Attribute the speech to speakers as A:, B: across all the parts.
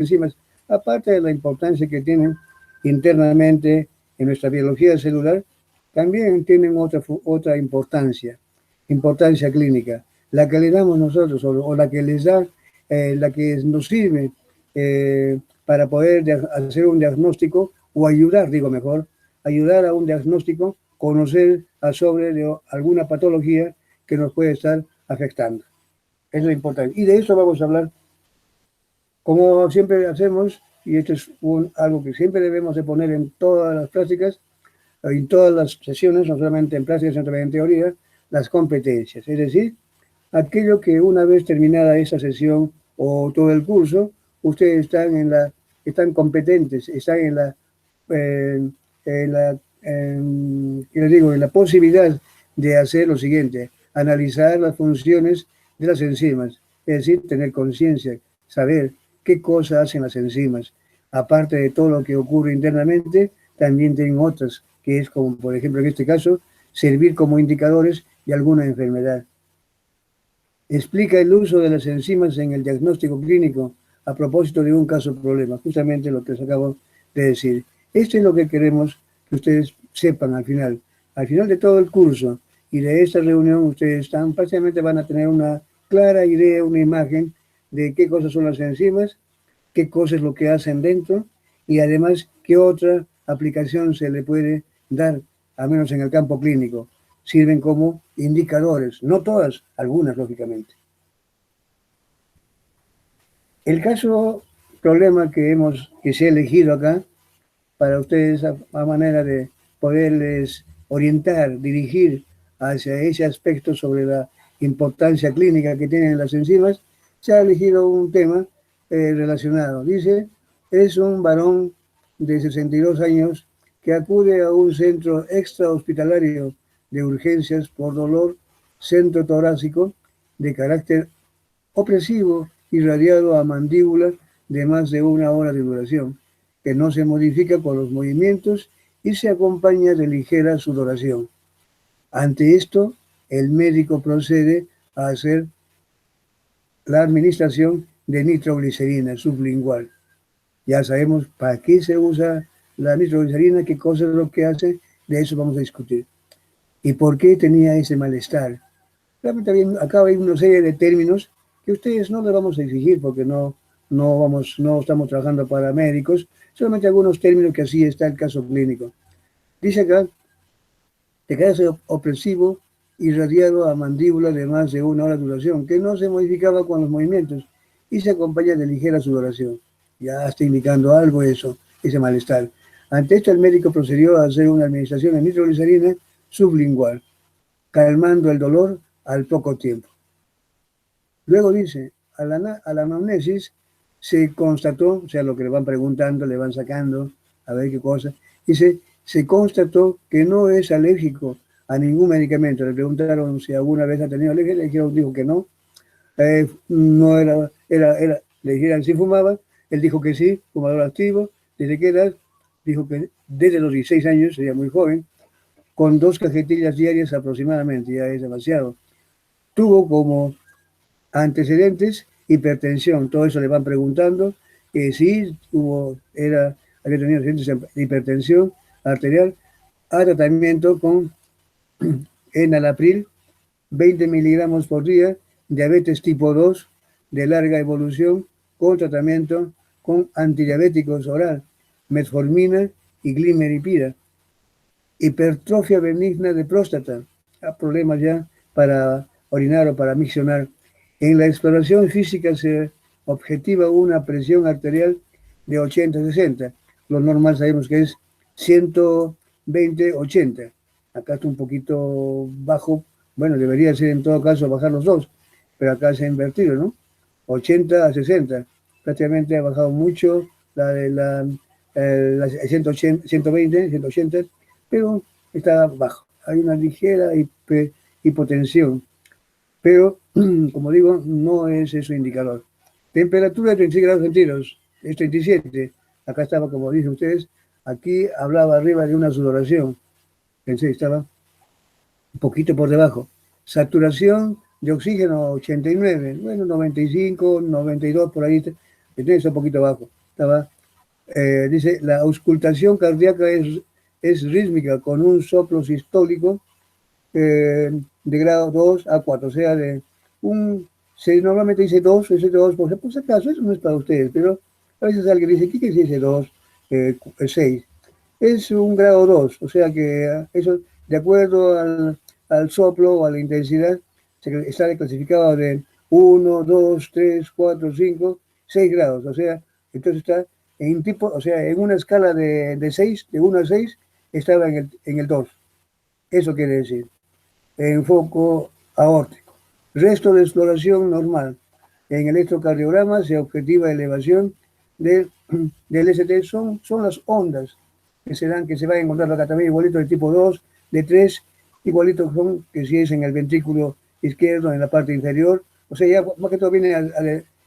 A: enzimas, aparte de la importancia que tienen internamente en nuestra biología celular, también tienen otra importancia clínica, la que le damos nosotros o la que les da, la que nos sirve para poder hacer un diagnóstico o ayudar, digo mejor, ayudar a un diagnóstico, conocer sobre de alguna patología que nos puede estar afectando. Eso es importante. Y de eso vamos a hablar, como siempre hacemos, y esto es algo que siempre debemos de poner en todas las prácticas, en todas las sesiones, no solamente en prácticas, sino también en teoría, las competencias. Es decir, aquello que una vez terminada esa sesión o todo el curso, ustedes están competentes, están en la posibilidad de hacer lo siguiente: analizar las funciones de las enzimas, es decir, tener conciencia, saber qué cosas hacen las enzimas. Aparte de todo lo que ocurre internamente, también tienen otras, que es como, por ejemplo, en este caso, servir como indicadores de alguna enfermedad. Explica el uso de las enzimas en el diagnóstico clínico a propósito de un caso problema, justamente lo que les acabo de decir. Esto es lo que queremos que ustedes sepan al final. Al final de todo el curso y de esta reunión, ustedes prácticamente van a tener una clara idea, una imagen de qué cosas son las enzimas, qué cosas es lo que hacen dentro y además qué otra aplicación se le puede dar, al menos en el campo clínico. Sirven como indicadores, no todas, algunas lógicamente. El caso problema que se ha elegido acá para ustedes a manera de poderles orientar, dirigir hacia ese aspecto sobre la importancia clínica que tienen las enzimas, se ha elegido un tema relacionado. Dice, es un varón de 62 años que acude a un centro extrahospitalario de urgencias por dolor centro torácico de carácter opresivo irradiado a mandíbula de más de 1 hora de duración, que no se modifica con los movimientos y se acompaña de ligera sudoración. Ante esto, el médico procede a hacer la administración de nitroglicerina sublingual. Ya sabemos para qué se usa la nitroglicerina, qué cosa es lo que hace, de eso vamos a discutir. ¿Y por qué tenía ese malestar? También acá hay una serie de términos que ustedes no les vamos a exigir porque no estamos trabajando para médicos, solamente algunos términos que así está el caso clínico. Dice acá, de carácter opresivo irradiado a mandíbula de más de 1 hora de duración, que no se modificaba con los movimientos y se acompaña de ligera sudoración. Ya está indicando algo eso, ese malestar. Ante esto, el médico procedió a hacer una administración de nitroglicerina sublingual, calmando el dolor al poco tiempo. Luego dice, a la anamnesis se constató, o sea, lo que le van preguntando, le van sacando, a ver qué cosa, dice, se constató que no es alérgico a ningún medicamento. Le preguntaron si alguna vez ha tenido alergia, le dijo que no. No le dijeron si fumaba, él dijo que sí, fumador activo. ¿Desde qué edad? Dijo que desde los 16 años, sería muy joven, con 2 cajetillas diarias aproximadamente, ya es demasiado. Tuvo como antecedentes hipertensión, todo eso le van preguntando, que sí, había tenido antecedentes de hipertensión arterial, a tratamiento con enalapril, 20 miligramos por día, diabetes tipo 2 de larga evolución, con tratamiento con antidiabéticos oral, metformina y glimeripira, hipertrofia benigna de próstata, problemas ya para orinar o para miccionar. En la exploración física se objetiva una presión arterial de 80-60. Lo normal sabemos que es 120-80. Acá está un poquito bajo. Bueno, debería ser en todo caso bajar los dos, pero acá se ha invertido, ¿no? 80-60. Prácticamente ha bajado mucho la 180, 120, 180, pero está bajo. Hay una ligera hipotensión, pero, como digo, no es eso indicador. Temperatura de 36 grados centígrados, es 37. Acá estaba, como dicen ustedes, aquí hablaba arriba de una sudoración. Pensé, estaba un poquito por debajo. Saturación de oxígeno 89, bueno, 95, 92, por ahí está un poquito abajo. Dice, la auscultación cardíaca es rítmica con un soplo sistólico de grado 2 a 4, o sea, normalmente dice 2, ese 2, por si acaso, eso no es para ustedes, pero a veces alguien dice, ¿qué dice 2, 6? Es un grado 2, o sea que eso, de acuerdo al soplo o a la intensidad, está clasificado de 1, 2, 3, 4, 5, 6 grados, o sea, entonces está en tipo, o sea, en una escala de 6, de 1 a 6, estaba en el 2. Eso quiere decir, en foco aórtico. Resto de exploración normal. En el electrocardiograma se objetiva elevación del ST, son las ondas que se dan, que se van encontrando acá también, igualito de tipo 2, de 3, igualito son que si es en el ventrículo izquierdo, en la parte inferior, o sea, ya más que todo viene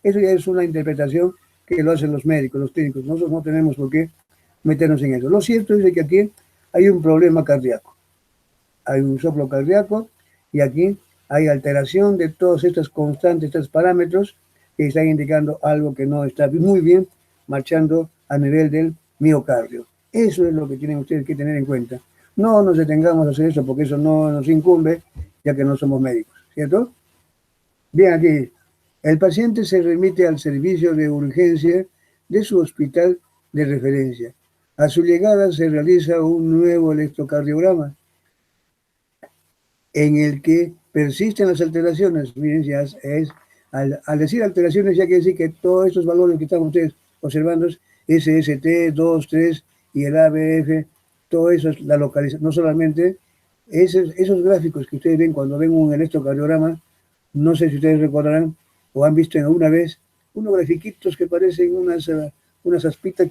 A: eso ya es una interpretación que lo hacen los médicos, los clínicos, nosotros no tenemos por qué meternos en eso. Lo cierto es que aquí hay un problema cardíaco, hay un soplo cardíaco y aquí hay alteración de todas estas constantes, estos parámetros que están indicando algo que no está muy bien marchando a nivel del miocardio. Eso es lo que tienen ustedes que tener en cuenta. No nos detengamos a hacer eso porque eso no nos incumbe, ya que no somos médicos, ¿cierto? Bien, aquí, el paciente se remite al servicio de urgencia de su hospital de referencia. A su llegada se realiza un nuevo electrocardiograma en el que persisten las alteraciones. Miren, al decir alteraciones ya quiere decir que todos estos valores que están ustedes observando, SST, 2, 3 y el ABF, todo eso es la localización, no solamente esos gráficos que ustedes ven cuando ven un electrocardiograma, no sé si ustedes recordarán o han visto alguna vez unos grafiquitos que parecen unas aspitas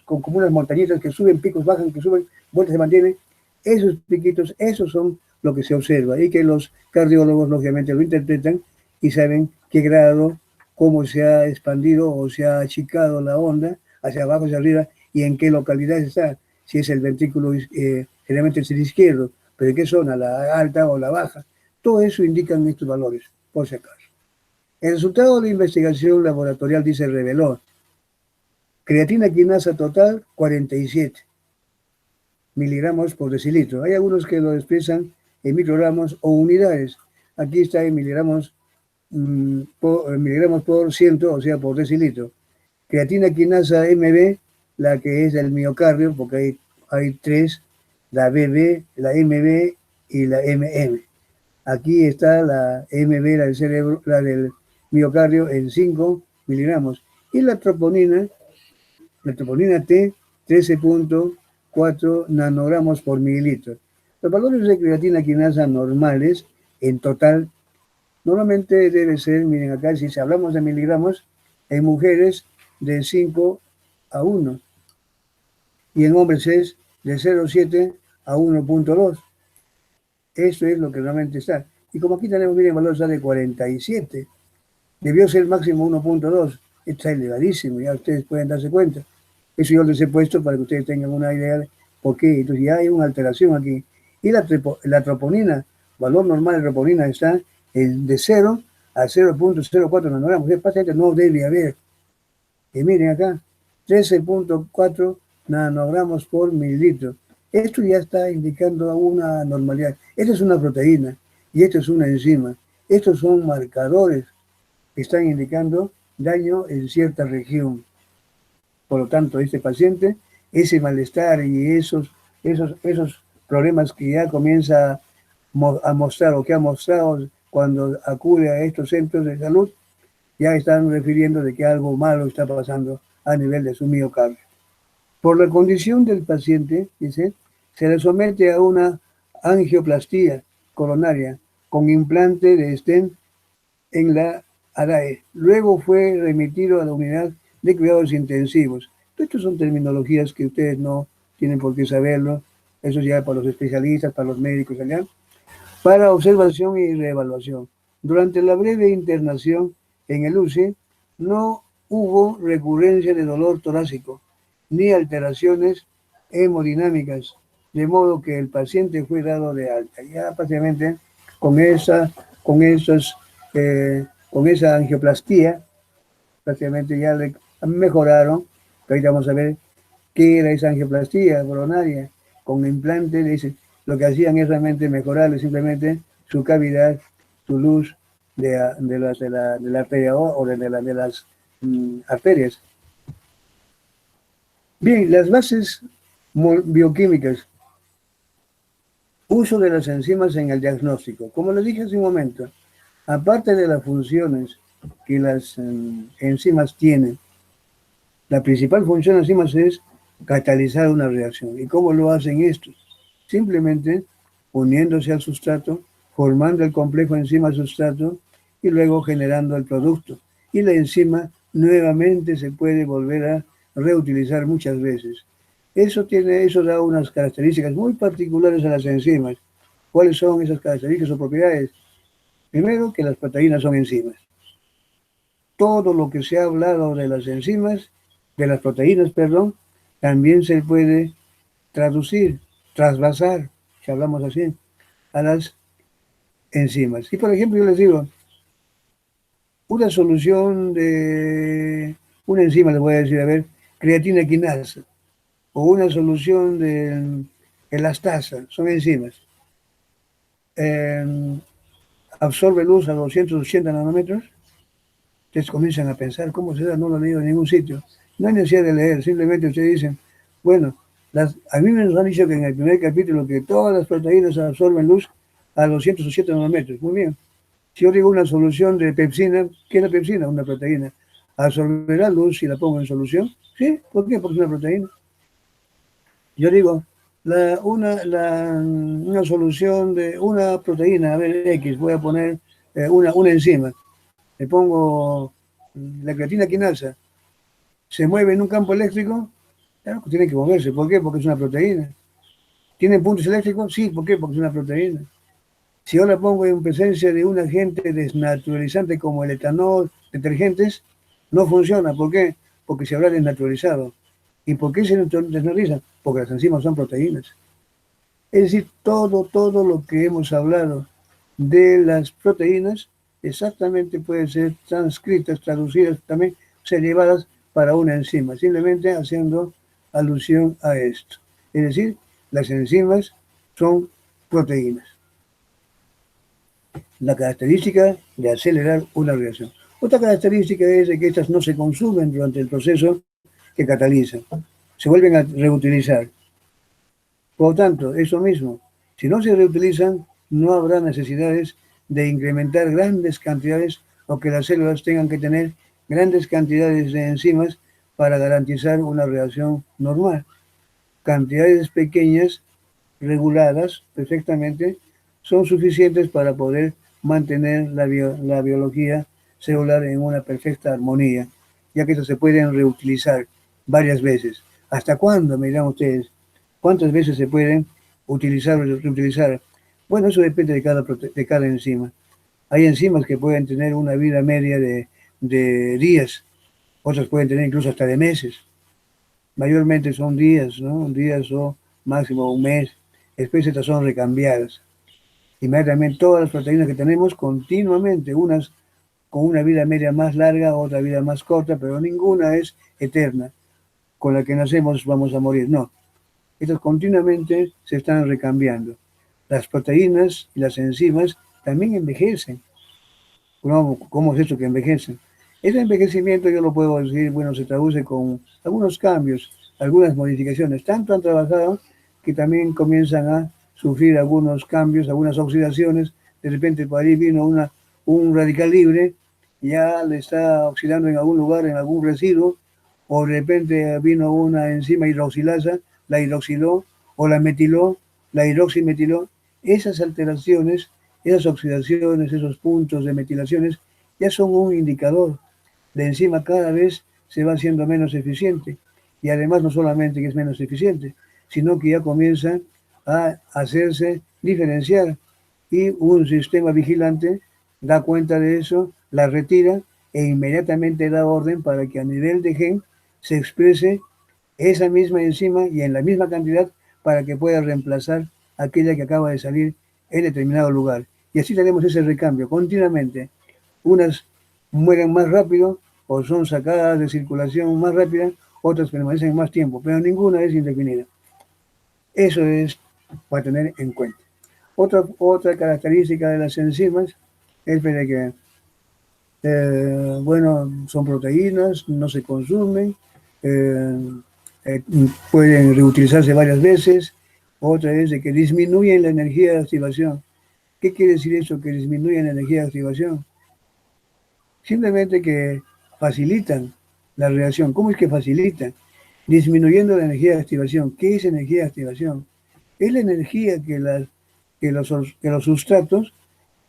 A: como unas montañitas que suben, picos, bajan, que suben, vueltas, se mantienen. Esos piquitos, esos son lo que se observa y que los cardiólogos lógicamente lo interpretan y saben qué grado, cómo se ha expandido o se ha achicado la onda hacia abajo, hacia arriba y en qué localidad está, si es el ventrículo, generalmente es el izquierdo, pero en qué zona, la alta o la baja. Todo eso indican estos valores, por si acaso. El resultado de la investigación laboratorial reveló creatina quinasa total 47 miligramos por decilitro. Hay algunos que lo expresan en microgramos o unidades. Aquí está en miligramos por ciento, o sea, por decilitro. Creatina quinasa MB, la que es del miocardio, porque hay tres, la BB, la MB y la MM. Aquí está la MB, la del cerebro, la del miocardio, en 5 miligramos. Y la troponina T, 13.4 nanogramos por mililitro. Los valores de creatina quinasa normales, en total, normalmente debe ser, miren acá, si hablamos de miligramos, en mujeres de 5 a 1 y en hombres es de 0,7 a 1,2. Eso es lo que realmente está. Y como aquí tenemos, miren, el valor está de 47. Debió ser máximo 1,2. Está elevadísimo, ya ustedes pueden darse cuenta. Eso yo les he puesto para que ustedes tengan una idea de por qué. Entonces ya hay una alteración aquí. Y la troponina, valor normal de troponina está de 0 a 0,04 nanogramos. El paciente no debe haber. Y miren acá, 13.4 nanogramos por mililitro. Esto ya está indicando una normalidad. Esta es una proteína y esto es una enzima. Estos son marcadores que están indicando daño en cierta región. Por lo tanto, este paciente, ese malestar y esos problemas que ya comienza a mostrar o que ha mostrado cuando acude a estos centros de salud, ya están refiriendo de que algo malo está pasando a nivel de su miocardio. Por la condición del paciente, dice, se le somete a una angioplastía coronaria con implante de stent en la ADAE. Luego fue remitido a la unidad de cuidados intensivos. Estas son terminologías que ustedes no tienen por qué saberlo. Eso ya para los especialistas, para los médicos allá. Para observación y reevaluación. Durante la breve internación en el UCI, no hubo recurrencia de dolor torácico ni alteraciones hemodinámicas, de modo que el paciente fue dado de alta. Ya prácticamente con esa angioplastía, prácticamente ya mejoraron, pero ahorita vamos a ver qué era esa angioplastía coronaria con implante. Lo que hacían es realmente mejorarle simplemente su cavidad, su luz de la arteria o de las arterias. Bien, las bases bioquímicas, uso de las enzimas en el diagnóstico. Como les dije hace un momento, aparte de las funciones que las enzimas tienen, la principal función de las enzimas es catalizar una reacción. ¿Y cómo lo hacen esto? Simplemente uniéndose al sustrato, formando el complejo enzima-sustrato y luego generando el producto. Y la enzima nuevamente se puede volver a reutilizar muchas veces. Eso da unas características muy particulares a las enzimas. ¿Cuáles son esas características o propiedades? Primero, que las proteínas son enzimas. Todo lo que se ha hablado de las enzimas, de las proteínas, perdón, también se puede traducir, trasvasar, si hablamos así, a las enzimas. Y por ejemplo, yo les digo, una solución de una enzima, les voy a decir, a ver, creatina quinasa, o una solución de elastasa, son enzimas. Absorbe luz a 280 nanómetros. Ustedes comienzan a pensar, ¿cómo se da? No lo he leído en ningún sitio. No hay necesidad de leer, simplemente ustedes dicen, bueno, a mí me nos han dicho que en el primer capítulo que todas las proteínas absorben luz a 280 nanómetros. Muy bien. Si yo digo una solución de pepsina, ¿qué es la pepsina? Una proteína. ¿Absorberá luz si la pongo en solución? ¿Sí? ¿Por qué? Porque es una proteína. Yo digo, una solución de una proteína, a ver, X, voy a poner una enzima. Le pongo la creatina quinasa. ¿Se mueve en un campo eléctrico? Claro que tiene que moverse. ¿Por qué? Porque es una proteína. ¿Tiene puntos eléctricos? Sí, ¿por qué? Porque es una proteína. Si yo la pongo en presencia de un agente desnaturalizante como el etanol, detergentes, no funciona. ¿Por qué? Porque se habrá desnaturalizado. ¿Y por qué se desnaturaliza? Porque las enzimas son proteínas. Es decir, todo lo que hemos hablado de las proteínas exactamente puede ser transcritas, traducidas también, o sea, llevadas para una enzima, simplemente haciendo alusión a esto. Es decir, las enzimas son proteínas. La característica de acelerar una reacción. Otra característica es de que estas no se consumen durante el proceso que catalizan, se vuelven a reutilizar. Por lo tanto, eso mismo, si no se reutilizan, no habrá necesidades de incrementar grandes cantidades o que las células tengan que tener grandes cantidades de enzimas para garantizar una reacción normal. Cantidades pequeñas, reguladas perfectamente, son suficientes para poder mantener la biología celular en una perfecta armonía, ya que esas se pueden reutilizar varias veces. ¿Hasta cuándo, me dirán ustedes? ¿Cuántas veces se pueden utilizar o reutilizar? Bueno, eso depende de cada enzima. Hay enzimas que pueden tener una vida media de días, otras pueden tener incluso hasta de meses. Mayormente son días, ¿no? Días o máximo un mes. Después estas son recambiadas. Inmediatamente todas las proteínas que tenemos continuamente, unas con una vida media más larga, otra vida más corta, pero ninguna es eterna. Con la que nacemos vamos a morir, no. Estas continuamente se están recambiando. Las proteínas y las enzimas también envejecen. ¿Cómo es esto que envejecen? Ese envejecimiento yo lo puedo decir, bueno, se traduce con algunos cambios, algunas modificaciones. Tanto han trabajado que también comienzan a sufrir algunos cambios, algunas oxidaciones. De repente por ahí vino un radical libre, ya le está oxidando en algún lugar, en algún residuo, o de repente vino una enzima hidroxilasa, la hidroxiló, o la metiló, la hidroximetiló. Esas alteraciones, esas oxidaciones, esos puntos de metilaciones, ya son un indicador. La enzima cada vez se va haciendo menos eficiente. Y además no solamente que es menos eficiente, sino que ya comienza a hacerse diferenciar. Y un sistema vigilante da cuenta de eso, la retira e inmediatamente da orden para que a nivel de gen se exprese esa misma enzima y en la misma cantidad para que pueda reemplazar aquella que acaba de salir en determinado lugar. Y así tenemos ese recambio continuamente. Unas mueren más rápido, o son sacadas de circulación más rápida, otras permanecen más tiempo, pero ninguna es indefinida. Eso es para tener en cuenta. Otra característica de las enzimas es de que, bueno, son proteínas, no se consumen, eh, eh, pueden reutilizarse varias veces. Otra es de que disminuyen la energía de activación. ¿Qué quiere decir eso? Que disminuyen la energía de activación. Simplemente que facilitan la reacción. ¿Cómo es que facilitan? Disminuyendo la energía de activación. ¿Qué es energía de activación? Es la energía que los sustratos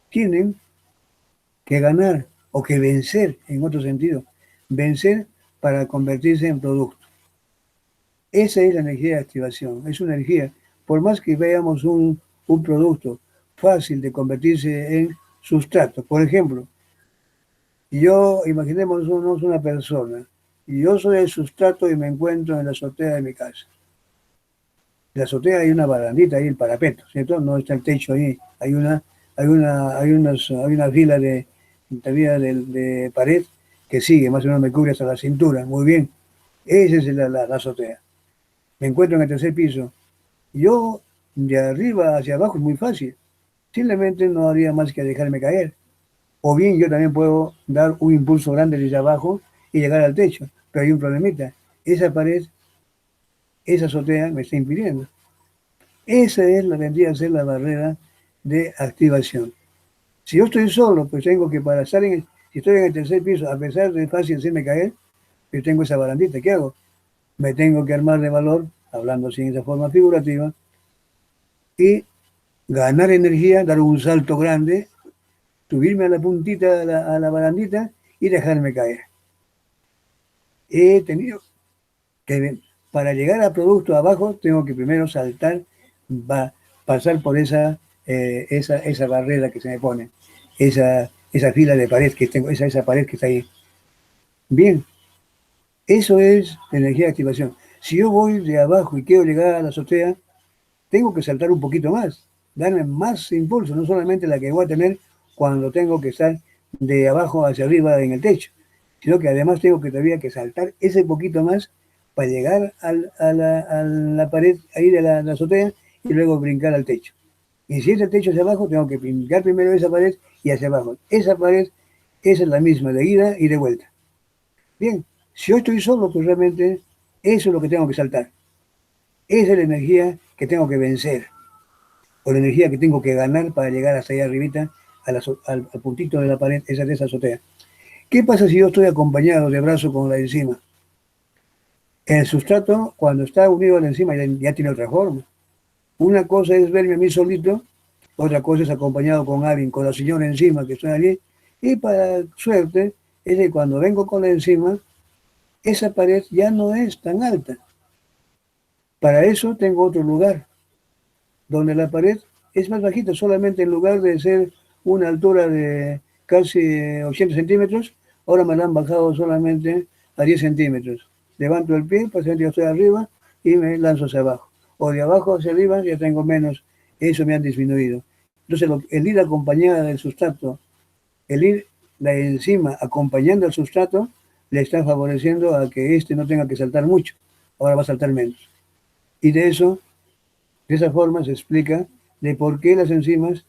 A: tienen que ganar o que vencer, en otro sentido, vencer para convertirse en producto. Esa es la energía de activación, es una energía, por más que veamos un producto fácil de convertirse en sustrato. Por ejemplo, yo, imaginémonos una persona, y yo soy el sustrato y me encuentro en la azotea de mi casa. En la azotea hay una barandita ahí, el parapeto, ¿cierto? No está el techo ahí, hay una fila de pared que sigue, más o menos me cubre hasta la cintura, muy bien. Esa es la azotea. Me encuentro en el tercer piso. Yo, de arriba hacia abajo, es muy fácil. Simplemente no haría más que dejarme caer. O bien yo también puedo dar un impulso grande desde abajo y llegar al techo. Pero hay un problemita. Esa pared, esa azotea me está impidiendo. Esa es la vendría a ser la barrera de activación. Si yo estoy solo, pues tengo que para estar si estoy en el tercer piso, a pesar de fácil hacerme caer, yo tengo esa barandita. ¿Qué hago? Me tengo que armar de valor, hablando así en esa forma figurativa, y ganar energía, dar un salto grande, subirme a la puntita, a la barandita y dejarme caer. He tenido que, para llegar al producto abajo, tengo que primero saltar, pasar por esa barrera que se me pone, esa fila de pared que tengo, esa pared que está ahí. Bien, eso es energía de activación. Si yo voy de abajo y quiero llegar a la azotea, tengo que saltar un poquito más, darme más impulso, no solamente la que voy a tener cuando tengo que estar de abajo hacia arriba en el techo, sino que además tengo que todavía que saltar ese poquito más para llegar a la pared ahí de la azotea y luego brincar al techo. Y si es el techo hacia abajo, tengo que brincar primero esa pared y hacia abajo. Esa pared, esa es la misma de ida y de vuelta. Bien, si yo estoy solo, pues realmente eso es lo que tengo que saltar. Esa es la energía que tengo que vencer, o la energía que tengo que ganar para llegar hasta allá arribita, al puntito de la pared, esa de esa azotea. ¿Qué pasa si yo estoy acompañado de brazo con la enzima? El sustrato, cuando está unido a la enzima, ya tiene otra forma. Una cosa es verme a mí solito, otra cosa es acompañado con alguien, con la señora enzima que estoy allí, y para suerte es que cuando vengo con la enzima, esa pared ya no es tan alta. Para eso tengo otro lugar, donde la pared es más bajita, solamente en lugar de ser una altura de casi 80 centímetros, ahora me la han bajado solamente a 10 centímetros. Levanto el pie, pues yo estoy arriba y me lanzo hacia abajo. O de abajo hacia arriba ya tengo menos, eso me han disminuido. Entonces el ir acompañada del sustrato, el ir la enzima acompañando al sustrato, le está favoreciendo a que éste no tenga que saltar mucho, ahora va a saltar menos. Y de esa forma se explica de por qué las enzimas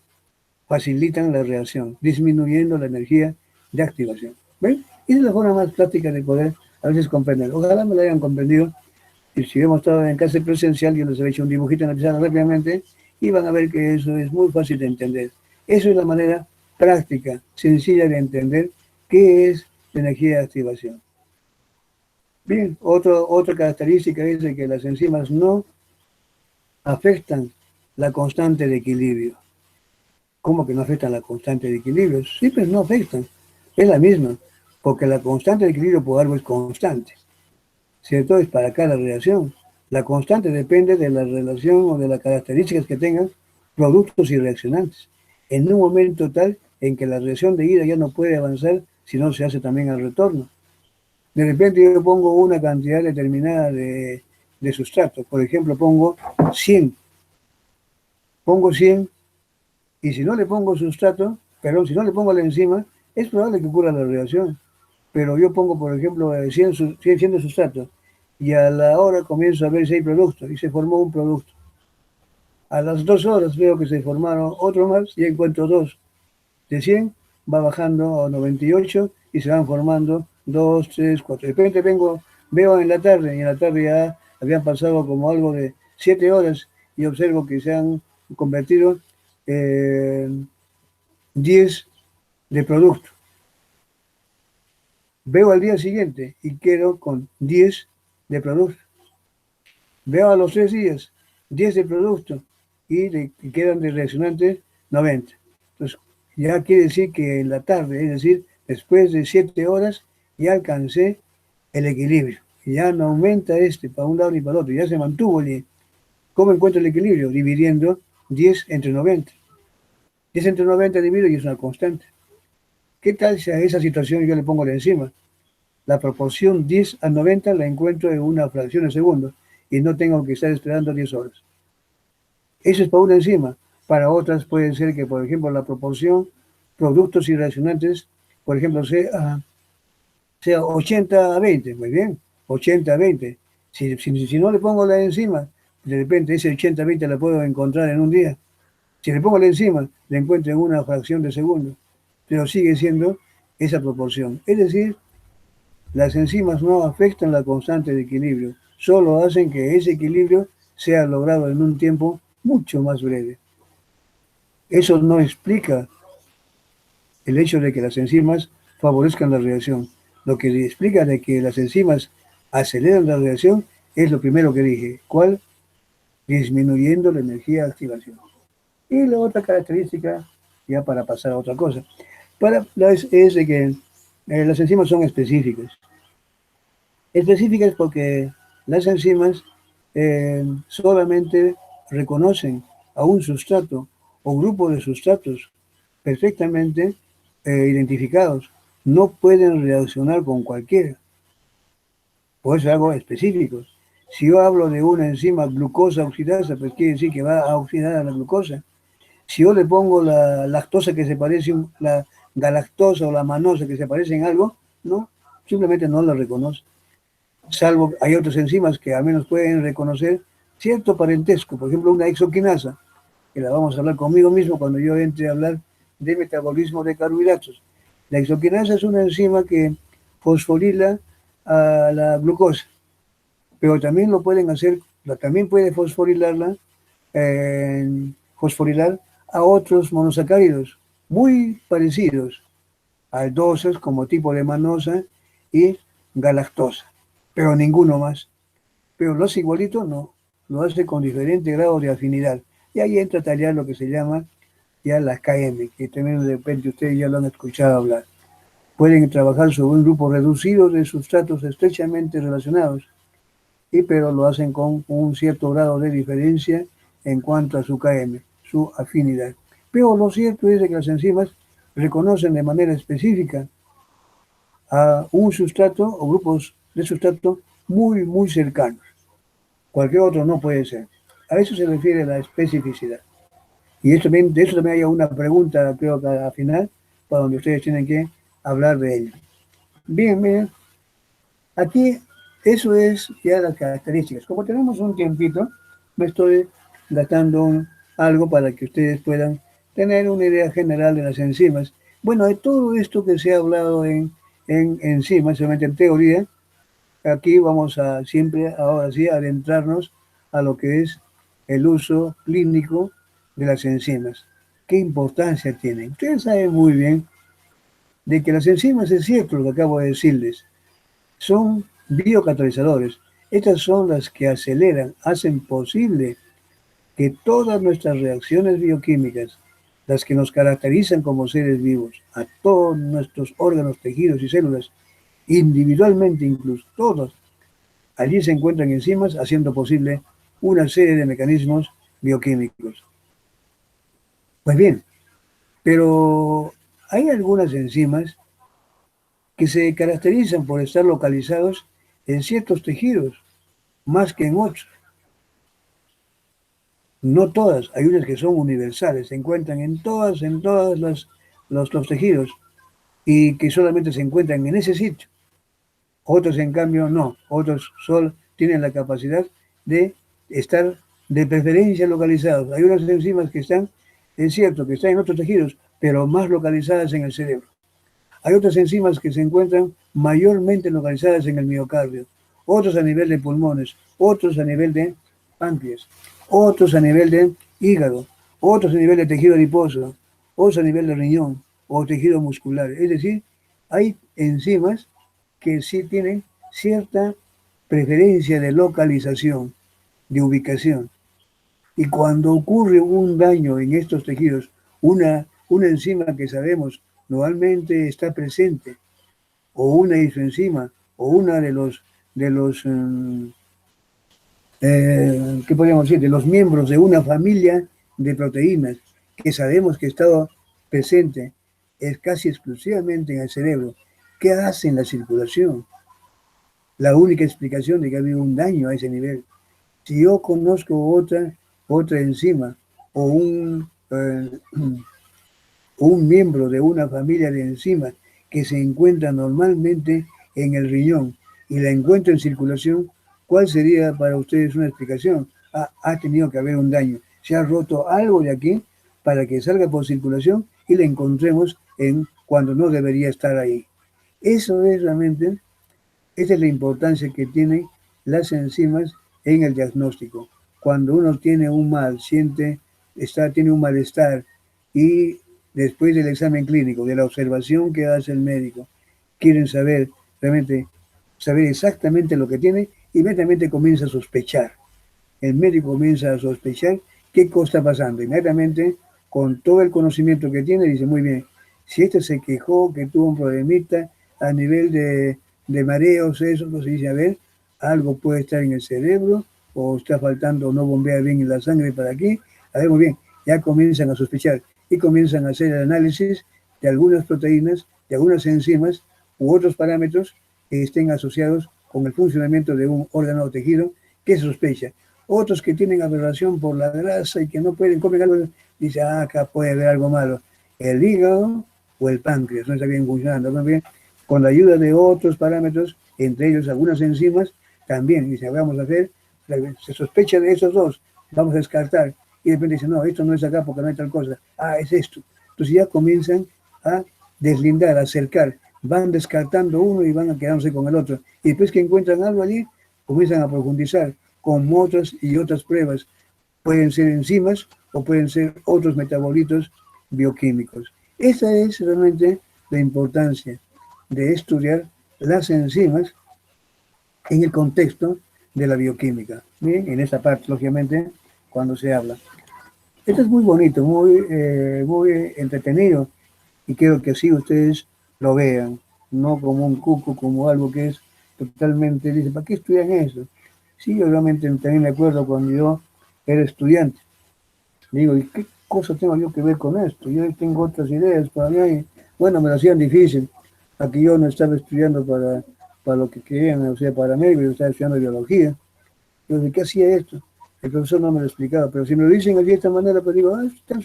A: facilitan la reacción, disminuyendo la energía de activación. ¿Ven? Y es la forma más práctica de poder a veces comprender. Ojalá me lo hayan comprendido. Y si hemos estado en clase presencial, yo les he hecho un dibujito en la pizarra rápidamente y van a ver que eso es muy fácil de entender. Eso es la manera práctica, sencilla de entender qué es la energía de activación. Bien, otra característica es de que las enzimas no afectan la constante de equilibrio. ¿Cómo que no afectan la constante de equilibrio? Sí, pero no afectan. Es la misma, porque la constante de equilibrio por algo es constante. ¿Cierto? Es para cada reacción. La constante depende de la relación o de las características que tengan productos y reaccionantes. En un momento tal en que la reacción de ida ya no puede avanzar si no se hace también al retorno. De repente yo pongo una cantidad determinada de sustrato. Por ejemplo, pongo 100. Pongo 100 y si no le pongo sustrato, perdón, si no le pongo la enzima, es probable que ocurra la reacción. pero yo pongo, por ejemplo, 100 de sustrato, y a la hora comienzo a ver si hay producto, y se formó un producto. A las 2 horas veo que se formaron otro más, y encuentro dos. De 100 va bajando a 98 y se van formando 2, 3, 4. De repente veo en la tarde, y en la tarde ya habían pasado como algo de 7 horas, y observo que se han convertido en 10 de producto. Veo al día siguiente y quedo con 10 de producto. Veo a los 3 días 10 de producto y le quedan de reaccionantes 90. Entonces, ya quiere decir que en la tarde, es decir, después de 7 horas, ya alcancé el equilibrio. Ya no aumenta para un lado ni para el otro, ya se mantuvo el. ¿Cómo encuentro el equilibrio? Dividiendo 10 entre 90. 10 entre 90 dividido y es una constante. ¿Qué tal si a esa situación yo le pongo la enzima? La proporción 10 a 90 la encuentro en una fracción de segundo y no tengo que estar esperando 10 horas. Eso es para una enzima. Para otras puede ser que, por ejemplo, la proporción productos y reaccionantes, por ejemplo, sea 80 a 20. Muy bien, 80 a 20. Si no le pongo la enzima, de repente ese 80 a 20 la puedo encontrar en un día. Si le pongo la enzima, la encuentro en una fracción de segundo. Pero sigue siendo esa proporción. Es decir, las enzimas no afectan la constante de equilibrio, solo hacen que ese equilibrio sea logrado en un tiempo mucho más breve. Eso no explica el hecho de que las enzimas favorezcan la reacción. Lo que explica de que las enzimas aceleran la reacción es lo primero que dije. ¿Cuál? Disminuyendo la energía de activación. Y la otra característica, ya para pasar a otra cosa, es de que las enzimas son específicas. Específicas porque las enzimas solamente reconocen a un sustrato o grupo de sustratos perfectamente identificados. No pueden reaccionar con cualquiera. Por eso es algo específico. Si yo hablo de una enzima glucosa oxidasa, pues quiere decir que va a oxidar a la glucosa. Si yo le pongo la lactosa que se parece, la galactosa o la manosa que se parece en algo, no, simplemente no la reconoce. Salvo hay otras enzimas que al menos pueden reconocer cierto parentesco, por ejemplo una exoquinasa, que la vamos a hablar conmigo mismo cuando yo entre a hablar de metabolismo de carbohidratos. La exoquinasa es una enzima que fosforila a la glucosa, pero también lo pueden hacer, también puede fosforilar a otros monosacáridos muy parecidos, aldosas como tipo de manosa y galactosa, pero ninguno más. Pero los igualitos no, lo hace con diferente grado de afinidad. Y ahí entra a tallar lo que se llama ya las KM, que también de repente ustedes ya lo han escuchado hablar. Pueden trabajar sobre un grupo reducido de sustratos estrechamente relacionados, pero lo hacen con un cierto grado de diferencia en cuanto a su KM, su afinidad. Pero lo cierto es que las enzimas reconocen de manera específica a un sustrato o grupos de sustrato muy, muy cercanos. Cualquier otro no puede ser. A eso se refiere la especificidad. Y de eso también hay una pregunta, creo que al final, para donde ustedes tienen que hablar de ello. Bien, miren, aquí eso es ya las características. Como tenemos un tiempito, me estoy gastando algo para que ustedes puedan tener una idea general de las enzimas. Bueno, de todo esto que se ha hablado en enzimas, solamente en teoría, aquí vamos a siempre, ahora sí, adentrarnos a lo que es el uso clínico de las enzimas. ¿Qué importancia tienen? Ustedes saben muy bien de que las enzimas, es cierto lo que acabo de decirles, son biocatalizadores. Estas son las que aceleran, hacen posible que todas nuestras reacciones bioquímicas, las que nos caracterizan como seres vivos, a todos nuestros órganos, tejidos y células, individualmente incluso, todos, allí se encuentran enzimas haciendo posible una serie de mecanismos bioquímicos. Pues bien, pero hay algunas enzimas que se caracterizan por estar localizados en ciertos tejidos más que en otros. No todas, hay unas que son universales, se encuentran en todas los tejidos. y que solamente se encuentran en ese sitio. Otros, en cambio, no. Otros solo tienen la capacidad de estar de preferencia localizados. Hay unas enzimas que están, es cierto, que están en otros tejidos, pero más localizadas en el cerebro. Hay otras enzimas que se encuentran mayormente localizadas en el miocardio, otros a nivel de pulmones, otros a nivel de páncreas, otros a nivel de hígado, otros a nivel de tejido adiposo, otros a nivel de riñón o tejido muscular. Es decir, hay enzimas que sí tienen cierta preferencia de localización, de ubicación. Y cuando ocurre un daño en estos tejidos, una enzima que sabemos normalmente está presente, o una isoenzima, o una de los ¿qué podríamos decir? De los miembros de una familia de proteínas que sabemos que está presente es casi exclusivamente en el cerebro. ¿Qué hace en la circulación? La única explicación de que ha habido un daño a ese nivel. Si yo conozco otra enzima o un miembro de una familia de enzimas que se encuentra normalmente en el riñón y la encuentro en circulación, ¿cuál sería para ustedes una explicación? Ha tenido que haber un daño. Se ha roto algo de aquí para que salga por circulación y la encontremos cuando no debería estar ahí. Eso es realmente, esa es la importancia que tienen las enzimas en el diagnóstico. Cuando uno tiene un mal, tiene un malestar y después del examen clínico, de la observación que hace el médico, quieren saber exactamente lo que tiene, inmediatamente comienza a sospechar. El médico comienza a sospechar qué cosa está pasando. Inmediatamente, con todo el conocimiento que tiene, dice, muy bien, si este se quejó que tuvo un problemita a nivel de mareos, eso, entonces dice, a ver, algo puede estar en el cerebro, o está faltando, no bombea bien la sangre para aquí. A ver, muy bien, ya comienzan a sospechar y comienzan a hacer el análisis de algunas proteínas, de algunas enzimas u otros parámetros que estén asociados con el funcionamiento de un órgano o tejido que se sospecha. Otros que tienen aberración por la grasa y que no pueden comer algo, dicen, acá puede haber algo malo. El hígado o el páncreas no está bien funcionando. También, con la ayuda de otros parámetros, entre ellos algunas enzimas, también, dice, vamos a hacer, se sospecha de esos dos, vamos a descartar. Y de repente dicen, no, esto no es acá porque no hay tal cosa. Es esto. Entonces ya comienzan a deslindar, a acercar. Van descartando uno y van a quedándose con el otro. Y después que encuentran algo allí, comienzan a profundizar con otras y otras pruebas. Pueden ser enzimas o pueden ser otros metabolitos bioquímicos. Esa es realmente la importancia de estudiar las enzimas en el contexto de la bioquímica. Bien, en esa parte, lógicamente, cuando se habla. Esto es muy bonito, muy entretenido y quiero que así ustedes lo vean, no como un cuco, como algo que es totalmente, dice, ¿para qué estudian eso? Sí, yo realmente también me acuerdo cuando yo era estudiante. Digo, ¿y qué cosa tengo yo que ver con esto? Yo tengo otras ideas para mí. Y, bueno, me lo hacían difícil. Aquí yo no estaba estudiando para lo que querían, o sea, para médico, yo estaba estudiando biología. Yo, ¿de qué hacía esto? El profesor no me lo explicaba, pero si me lo dicen así de esta manera, pues digo, es tan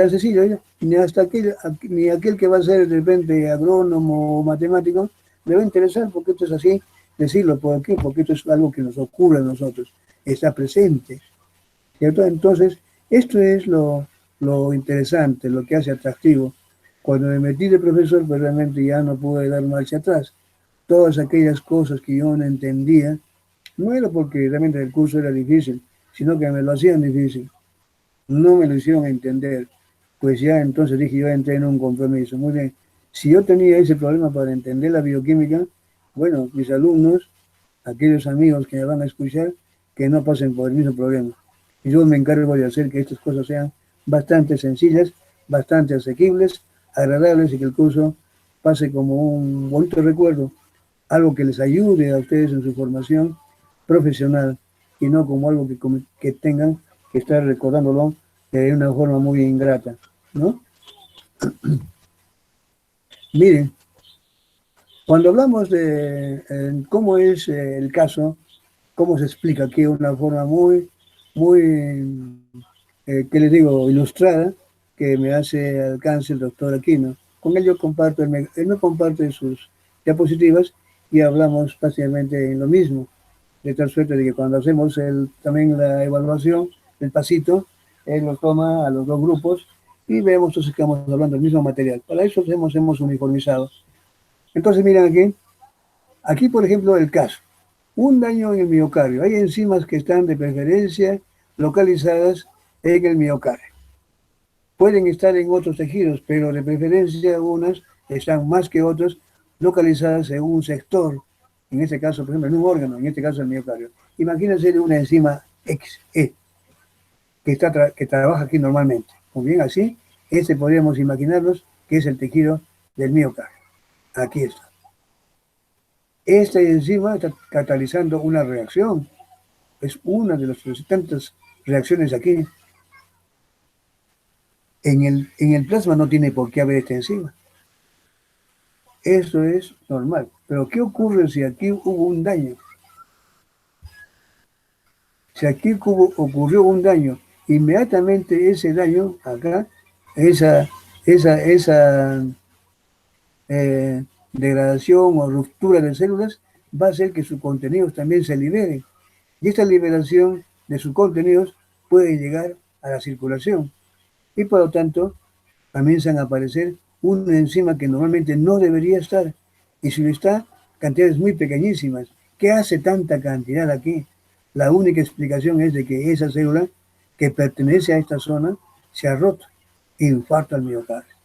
A: sencillo, ¿ya? Ni aquel que va a ser de repente agrónomo o matemático le va a interesar porque esto es así, decirlo, ¿por qué? Porque esto es algo que nos ocurre a nosotros, está presente, ¿cierto? Entonces, esto es lo interesante, lo que hace atractivo. Cuando me metí de profesor, pues realmente ya no pude dar marcha atrás. Todas aquellas cosas que yo no entendía, no era porque realmente el curso era difícil, sino que me lo hacían difícil. No me lo hicieron entender. Pues ya entonces dije, yo entré en un compromiso. Muy bien, si yo tenía ese problema para entender la bioquímica, bueno, mis alumnos, aquellos amigos que me van a escuchar, que no pasen por el mismo problema. Y yo me encargo de hacer que estas cosas sean bastante sencillas, bastante asequibles, agradables y que el curso pase como un bonito recuerdo, algo que les ayude a ustedes en su formación profesional y no como algo que tengan que estar recordándolo de una forma muy ingrata, ¿no? Miren, cuando hablamos de cómo es el caso, cómo se explica aquí de una forma muy, ¿qué les digo?, ilustrada, que me hace alcance el doctor Aquino. con él yo comparto, él me comparte sus diapositivas y hablamos básicamente en lo mismo, de tal suerte de que cuando hacemos también la evaluación del pasito, él lo toma a los dos grupos y vemos entonces que estamos hablando del mismo material. Para eso hemos uniformizado. Entonces, miren aquí por ejemplo el caso, un daño en el miocardio. Hay enzimas que están de preferencia localizadas en el miocardio. Pueden estar en otros tejidos, pero de preferencia unas están más que otras localizadas en un sector, en este caso, por ejemplo, en un órgano, en este caso el miocardio. Imagínense una enzima XE que trabaja aquí normalmente. Muy bien, así, podríamos imaginarnos que es el tejido del miocardio. Aquí está. Esta enzima está catalizando una reacción. Es una de las tantas reacciones aquí. En el plasma no tiene por qué haber esta enzima. Eso es normal. Pero ¿qué ocurre si aquí hubo un daño? Si aquí ocurrió un daño, inmediatamente ese daño, acá, esa degradación o ruptura de células va a hacer que sus contenidos también se liberen. Y esta liberación de sus contenidos puede llegar a la circulación. Y por lo tanto, comienzan a aparecer una enzima que normalmente no debería estar. Y si lo está, cantidades muy pequeñísimas. ¿Qué hace tanta cantidad aquí? La única explicación es de que esa célula que pertenece a esta zona se ha roto. Infarto al miocardio.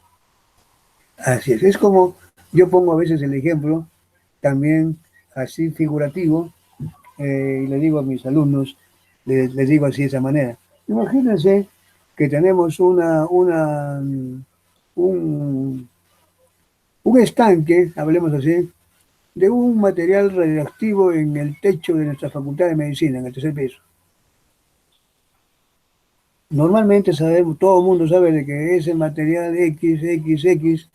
A: Así es como yo pongo a veces el ejemplo, también así figurativo, y le digo a mis alumnos, les digo así de esa manera. Imagínense que tenemos un estanque, hablemos así, de un material radioactivo en el techo de nuestra Facultad de Medicina, en el tercer piso. Normalmente sabemos, todo el mundo sabe de que ese material XXX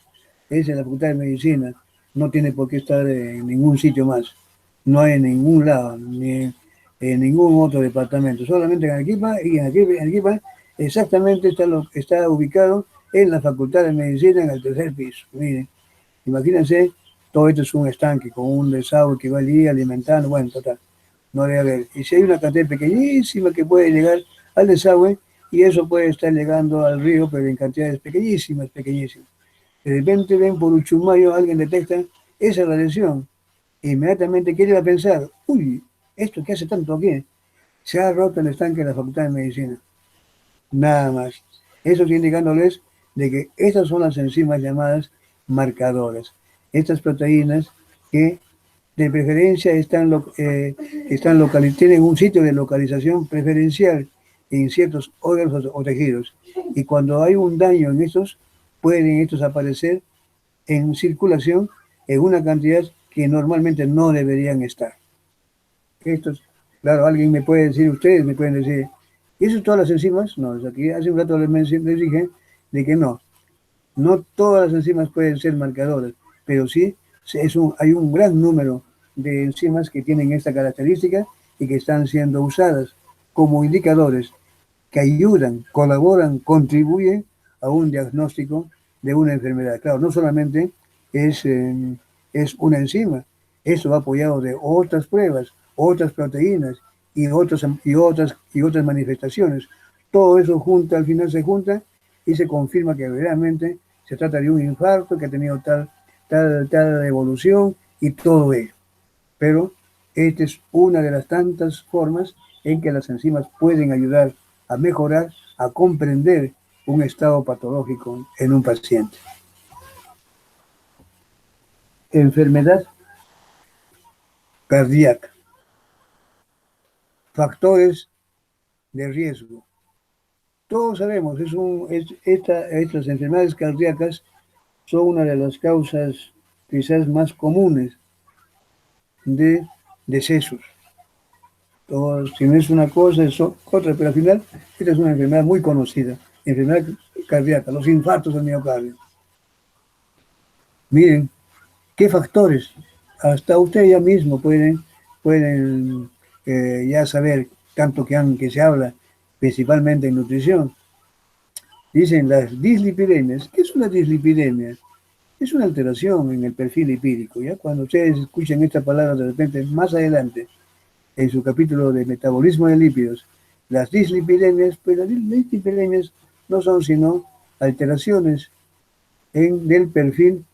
A: es en la Facultad de Medicina, no tiene por qué estar en ningún sitio más, no hay en ningún lado, ni en ningún otro departamento, solamente en Arequipa, y en Arequipa exactamente está ubicado en la Facultad de Medicina en el tercer piso. Miren, imagínense, todo esto es un estanque con un desagüe que va allí alimentando, bueno, total, no debe haber. Y si hay una cantidad pequeñísima que puede llegar al desagüe, y eso puede estar llegando al río, pero en cantidades pequeñísimas, pequeñísimas. De repente ven por Uchumayo, alguien detecta esa radiación, inmediatamente quiere a pensar, uy, ¿esto qué hace tanto aquí? Se ha roto el estanque de la Facultad de Medicina. Nada más. Eso está indicándoles de que estas son las enzimas llamadas marcadoras. Estas proteínas que de preferencia tienen un sitio de localización preferencial en ciertos órganos o tejidos. Y cuando hay un daño en estos, pueden estos aparecer en circulación en una cantidad que normalmente no deberían estar. Estos, claro, alguien me puede decir, ustedes me pueden decir, ¿y eso todas las enzimas? No, aquí hace un rato les dije de que no todas las enzimas pueden ser marcadoras, pero sí hay un gran número de enzimas que tienen esta característica y que están siendo usadas como indicadores que ayudan, colaboran, contribuyen a un diagnóstico de una enfermedad. Claro, no solamente es una enzima, eso va apoyado de otras pruebas, otras proteínas y otras manifestaciones. Todo eso al final se junta y se confirma que realmente se trata de un infarto que ha tenido tal evolución y todo ello. Pero esta es una de las tantas formas en que las enzimas pueden ayudar a mejorar, a comprender un estado patológico en un paciente. Enfermedad cardíaca. Factores de riesgo. Todos sabemos, estas enfermedades cardíacas son una de las causas quizás más comunes de decesos. Si no es una cosa, es otra, pero al final esta es una enfermedad muy conocida, enfermedad cardíaca, los infartos del miocardio. Miren, ¿qué factores? Hasta ustedes ya mismo pueden ya saber, tanto que se habla principalmente en nutrición. Dicen las dislipidemias. ¿Qué es una dislipidemia? es una alteración en el perfil lipídico. ¿Ya? Cuando ustedes escuchen esta palabra de repente más adelante, en su capítulo de metabolismo de lípidos, las dislipidemias, pues las dislipidemias no son sino alteraciones del perfil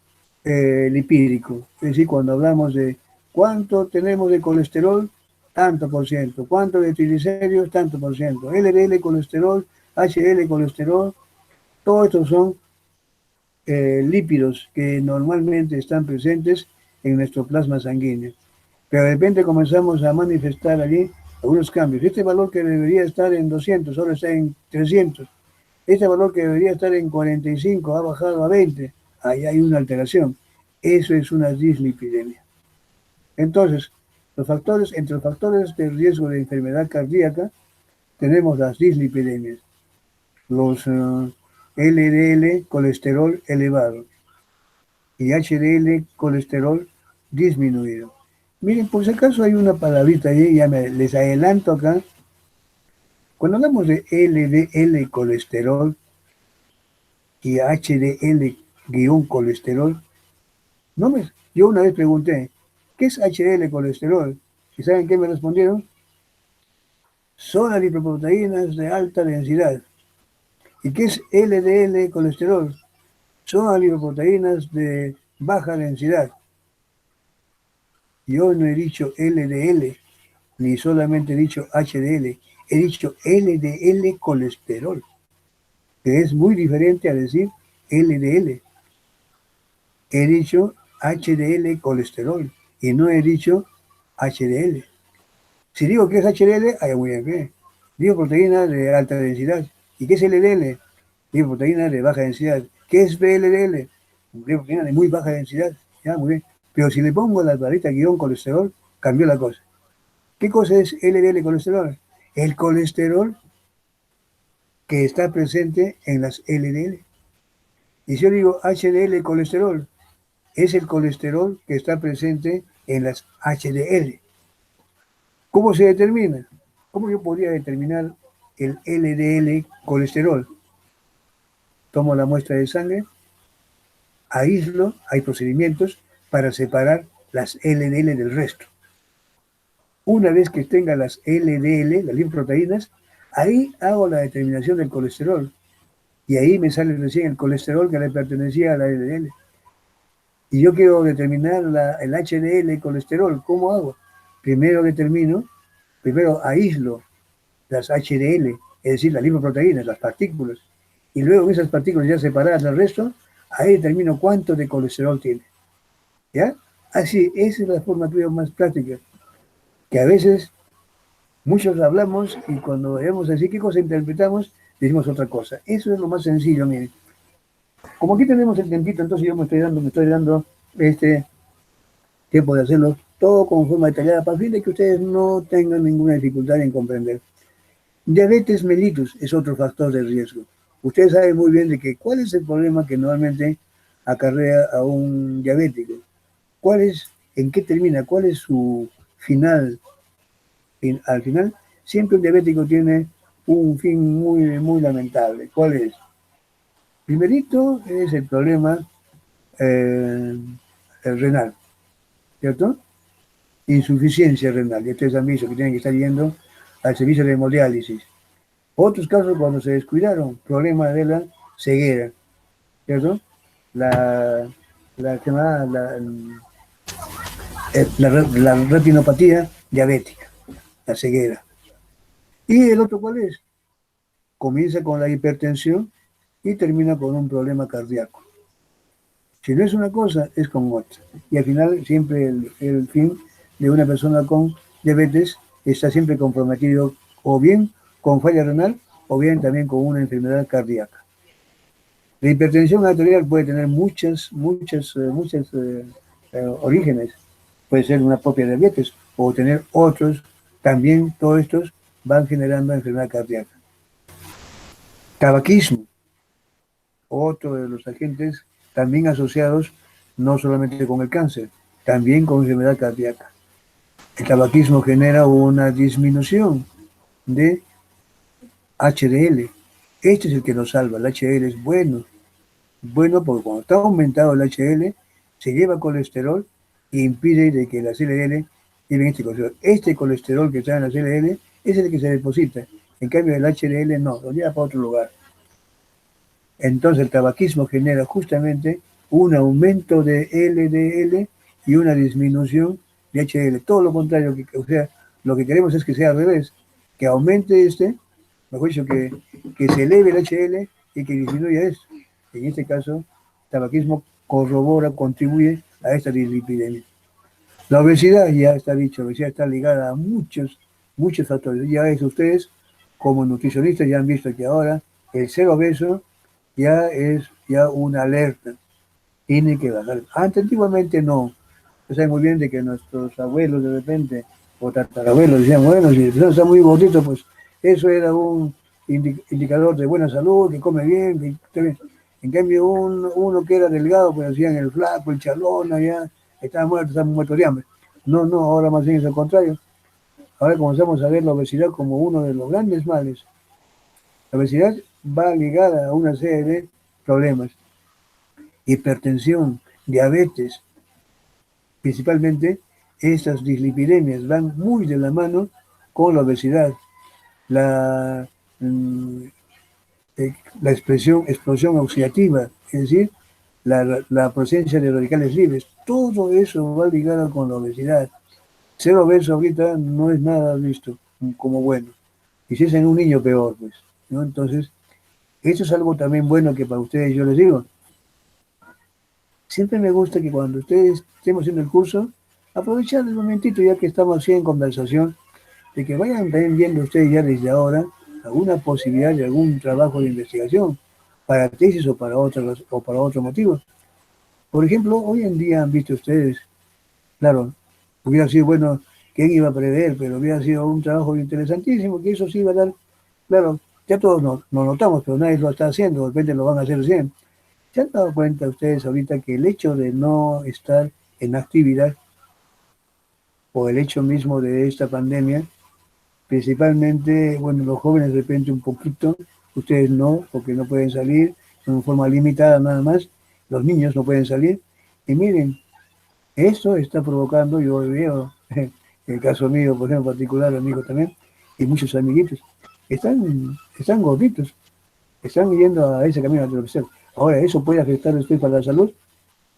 A: lipídico. Es decir, cuando hablamos de cuánto tenemos de colesterol, tanto por ciento, cuánto de triglicéridos, tanto por ciento, LDL colesterol, HDL colesterol, todos estos son lípidos que normalmente están presentes en nuestro plasma sanguíneo. Pero de repente comenzamos a manifestar allí algunos cambios. Este valor que debería estar en 200, ahora está en 300. Este valor que debería estar en 45 ha bajado a 20. Ahí hay una alteración. Eso es una dislipidemia. Entonces, entre los factores de riesgo de enfermedad cardíaca, tenemos las dislipidemias, los LDL, colesterol elevado, y HDL, colesterol disminuido. Miren, por si acaso hay una palabrita ahí, les adelanto acá. Cuando hablamos de LDL colesterol y HDL-colesterol, yo una vez pregunté, ¿qué es HDL colesterol? ¿Y saben qué me respondieron? Son las lipoproteínas de alta densidad. ¿Y qué es LDL colesterol? Son las lipoproteínas de baja densidad. Yo no he dicho LDL, ni solamente he dicho HDL, he dicho LDL colesterol, que es muy diferente a decir LDL. He dicho HDL colesterol y no he dicho HDL. Si digo que es HDL, hay muy bien. Digo proteína de alta densidad. ¿Y qué es LDL? Digo proteína de baja densidad. ¿Qué es VLDL? Digo proteína de muy baja densidad. Ya, muy bien. Pero si le pongo la barrita guión colesterol, cambió la cosa. ¿Qué cosa es LDL colesterol? El colesterol que está presente en las LDL. Y si yo digo HDL colesterol, es el colesterol que está presente en las HDL. ¿Cómo se determina? ¿Cómo yo podría determinar el LDL colesterol? Tomo la muestra de sangre, aíslo, hay procedimientos para separar las LDL del resto. Una vez que tenga las LDL, las lipoproteínas, ahí hago la determinación del colesterol. Y ahí me sale recién el colesterol que le pertenecía a la LDL. Y yo quiero determinar el HDL colesterol. ¿Cómo hago? Primero aíslo las HDL, es decir, las lipoproteínas, las partículas. Y luego esas partículas ya separadas del resto, ahí determino cuánto de colesterol tiene. ¿Ya? Así, esa es la forma que veo más práctica. Que a veces muchos hablamos y cuando vemos así qué cosa interpretamos, decimos otra cosa. Eso es lo más sencillo, miren. Como aquí tenemos el tempito, entonces yo me estoy dando este tiempo de hacerlo todo con forma detallada para fin de que ustedes no tengan ninguna dificultad en comprender. Diabetes mellitus es otro factor de riesgo. Ustedes saben muy bien de que cuál es el problema que normalmente acarrea a un diabético. ¿En qué termina? ¿Cuál es su final? Al final, siempre un diabético tiene un fin muy, muy lamentable. ¿Cuál es? Primerito es el problema el renal, ¿cierto? Insuficiencia renal. Y ustedes han visto que tienen que estar yendo al servicio de hemodiálisis. Otros casos cuando se descuidaron, problema de la ceguera, ¿cierto? La retinopatía diabética, la ceguera. ¿Y el otro cuál es? Comienza con la hipertensión y termina con un problema cardíaco. Si no es una cosa, es con otra. Y al final siempre el fin de una persona con diabetes está siempre comprometido o bien con falla renal o bien también con una enfermedad cardíaca. La hipertensión arterial puede tener muchos orígenes. Puede ser una propia diabetes o tener otros. También todos estos van generando enfermedad cardíaca. Tabaquismo, otro de los agentes también asociados no solamente con el cáncer, también con enfermedad cardíaca. El tabaquismo genera una disminución de HDL. Este es el que nos salva. El HDL es bueno. bueno porque cuando está aumentado el HDL, se lleva colesterol e impide de que las LDL lleven este colesterol. Este colesterol que está en las LDL es el que se deposita. En cambio, el HDL no, lo lleva para otro lugar. Entonces, el tabaquismo genera justamente un aumento de LDL y una disminución de HDL. Todo lo contrario, o sea, lo que queremos es que sea al revés, que aumente mejor dicho, que se eleve el HDL y que disminuya esto. En este caso, el tabaquismo corrobora, contribuye a esta dislipidemia. La obesidad, ya está dicho, la obesidad está ligada a muchos factores. Ya es ustedes, como nutricionistas, ya han visto que ahora el ser obeso ya es ya una alerta. Tiene que bajar. Antes, antiguamente no. Ustedes saben muy bien de que nuestros abuelos de repente, o tatarabuelos, decían, bueno, si el persona está muy gordito, pues eso era un indicador de buena salud, que come bien, que está bien. En cambio, uno que era delgado, pues decían el flaco, el chalón, allá, estaba muerto de hambre. No, no, ahora más bien es al contrario. Ahora comenzamos a ver la obesidad como uno de los grandes males. La obesidad va ligada a una serie de problemas: hipertensión, diabetes, principalmente estas dislipidemias van muy de la mano con la obesidad. La, mm, la explosión oxidativa, es decir, la presencia de radicales libres, todo eso va ligado con la obesidad. Ser obeso ahorita no es nada visto como bueno. Y si es en un niño, peor, pues, ¿no? Entonces, eso es algo también bueno que para ustedes yo les digo. Siempre me gusta que cuando ustedes estemos haciendo el curso, aprovechar el momentito ya que estamos así en conversación, de que vayan también viendo ustedes ya desde ahora alguna posibilidad de algún trabajo de investigación para tesis o para otro motivo. Por ejemplo, hoy en día han visto ustedes, claro, hubiera sido bueno, quién iba a prever, pero hubiera sido un trabajo interesantísimo, que eso sí iba a dar, claro, ya todos nos notamos, pero nadie lo está haciendo, de repente lo van a hacer recién. ¿Se han dado cuenta ustedes ahorita que el hecho de no estar en actividad o el hecho mismo de esta pandemia, principalmente, bueno, los jóvenes de repente un poquito, ustedes no, porque no pueden salir, en forma limitada nada más, los niños no pueden salir, y miren, eso está provocando, yo veo, en el caso mío, por ejemplo, en particular, amigo también, y muchos amiguitos, están gorditos, están yendo a ese camino de la televisión. Ahora, ¿eso puede afectar después para la salud?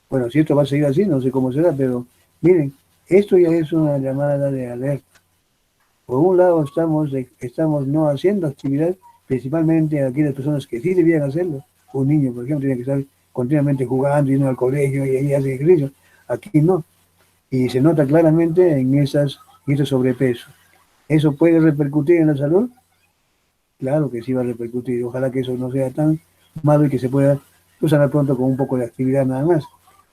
A: Bueno, si esto va a seguir así, no sé cómo será, pero miren, esto ya es una llamada de alerta. Por un lado, estamos no haciendo actividad, principalmente aquellas personas que sí debían hacerlo. Un niño, por ejemplo, tiene que estar continuamente jugando, yendo al colegio y ahí hace ejercicio. Aquí no. Y se nota claramente en ese sobrepeso. ¿Eso puede repercutir en la salud? Claro que sí va a repercutir. Ojalá que eso no sea tan malo y que se pueda sanar pronto con un poco de actividad nada más.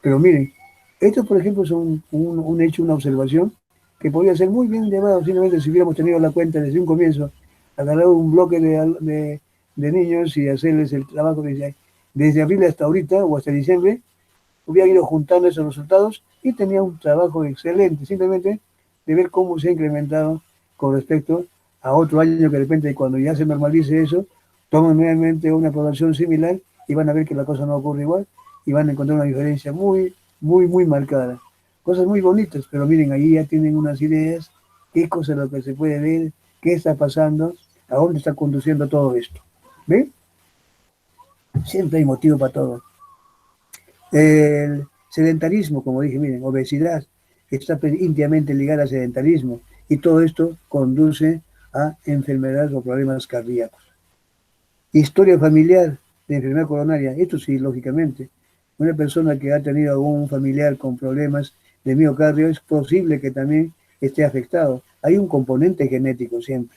A: Pero miren, esto por ejemplo es un hecho, una observación que podría ser muy bien llevado simplemente si hubiéramos tenido la cuenta desde un comienzo, agarrar un bloque de niños y hacerles el trabajo desde abril hasta ahorita o hasta diciembre, hubieran ido juntando esos resultados y tenía un trabajo excelente, simplemente de ver cómo se ha incrementado con respecto a otro año que de repente cuando ya se normalice eso, toman nuevamente una población similar y van a ver que la cosa no ocurre igual y van a encontrar una diferencia muy marcada. Cosas muy bonitas, pero miren, ahí ya tienen unas ideas, qué cosa es lo que se puede ver, qué está pasando, a dónde está conduciendo todo esto. ¿Ven? Siempre hay motivo para todo. El sedentarismo, como dije, miren, obesidad está íntimamente ligada al sedentarismo y todo esto conduce a enfermedades o problemas cardíacos. Historia familiar de enfermedad coronaria, esto sí, lógicamente. Una persona que ha tenido algún familiar con problemas de miocardio es posible que también esté afectado. Hay un componente genético siempre.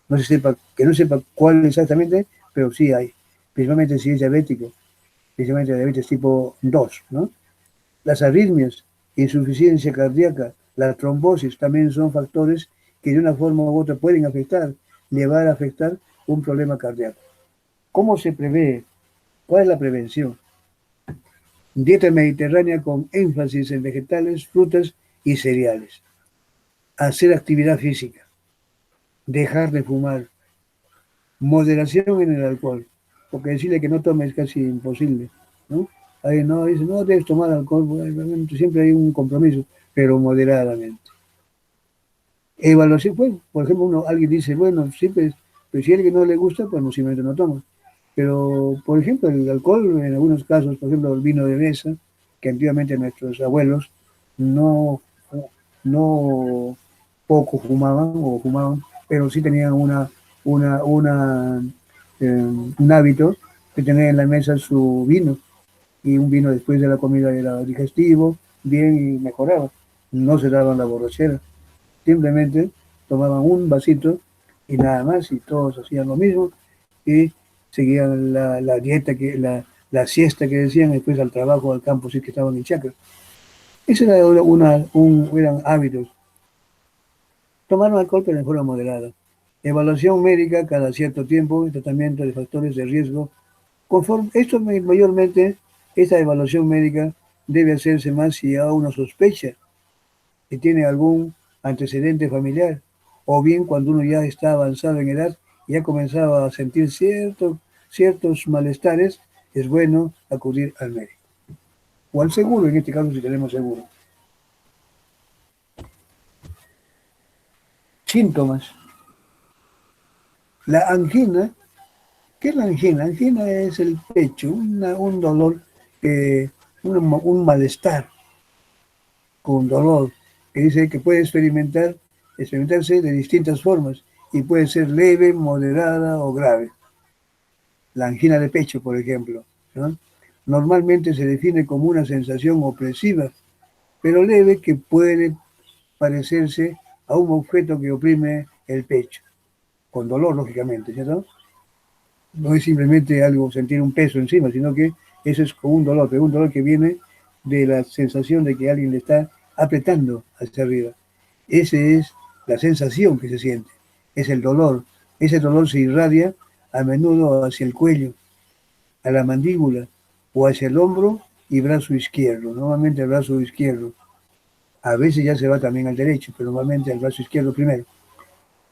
A: No se sepa, que no sepa cuál exactamente, pero sí hay. Principalmente si es diabético, principalmente diabetes tipo 2, ¿no? Las arritmias, insuficiencia cardíaca, la trombosis también son factores que de una forma u otra pueden llevar a afectar un problema cardíaco. ¿Cómo se prevé? ¿Cuál es la prevención? Dieta mediterránea con énfasis en vegetales, frutas y cereales. Hacer actividad física. Dejar de fumar. Moderación en el alcohol. Porque decirle que no tome es casi imposible. ¿no? Ahí no, dice, no debes tomar alcohol, bueno, siempre hay un compromiso, pero moderadamente. Evaluación, pues, por ejemplo, alguien dice, bueno, siempre, pues si a alguien no le gusta, pues no, simplemente no toma. Pero, por ejemplo, el alcohol, en algunos casos, por ejemplo, el vino de mesa, que antiguamente nuestros abuelos no, no poco fumaban o fumaban, pero sí tenían una, un hábito de tener en la mesa su vino, y un vino después de la comida era digestivo, bien y mejoraba. No se daban la borrachera, simplemente tomaban un vasito y nada más, y todos hacían lo mismo, y seguían la dieta, la siesta que decían, después al trabajo, al campo, si es que estaban en chacra. Ese era eran hábitos. Tomaron alcohol, pero de forma moderada. Evaluación médica cada cierto tiempo, tratamiento de factores de riesgo. Conforme, esto mayormente, esta evaluación médica debe hacerse más si hay una sospecha que tiene algún antecedente familiar, o bien cuando uno ya está avanzado en edad y ya comenzaba a sentir ciertos malestares, es bueno acudir al médico. O al seguro, en este caso si tenemos seguro. Síntomas. La angina. ¿Qué es la angina? Angina es el pecho, un dolor, un malestar con dolor, que dice que puede experimentarse de distintas formas y puede ser leve, moderada o grave. La angina de pecho, por ejemplo, ¿no? Normalmente se define como una sensación opresiva, pero leve, que puede parecerse a un objeto que oprime el pecho, con dolor, lógicamente, ¿cierto? No es simplemente algo, sentir un peso encima, sino que eso es como un dolor, pero un dolor que viene de la sensación de que alguien le está apretando hacia arriba. Esa es la sensación que se siente, es el dolor. Ese dolor se irradia a menudo hacia el cuello, a la mandíbula o hacia el hombro y brazo izquierdo, normalmente el brazo izquierdo. A veces ya se va también al derecho, pero normalmente al brazo izquierdo primero.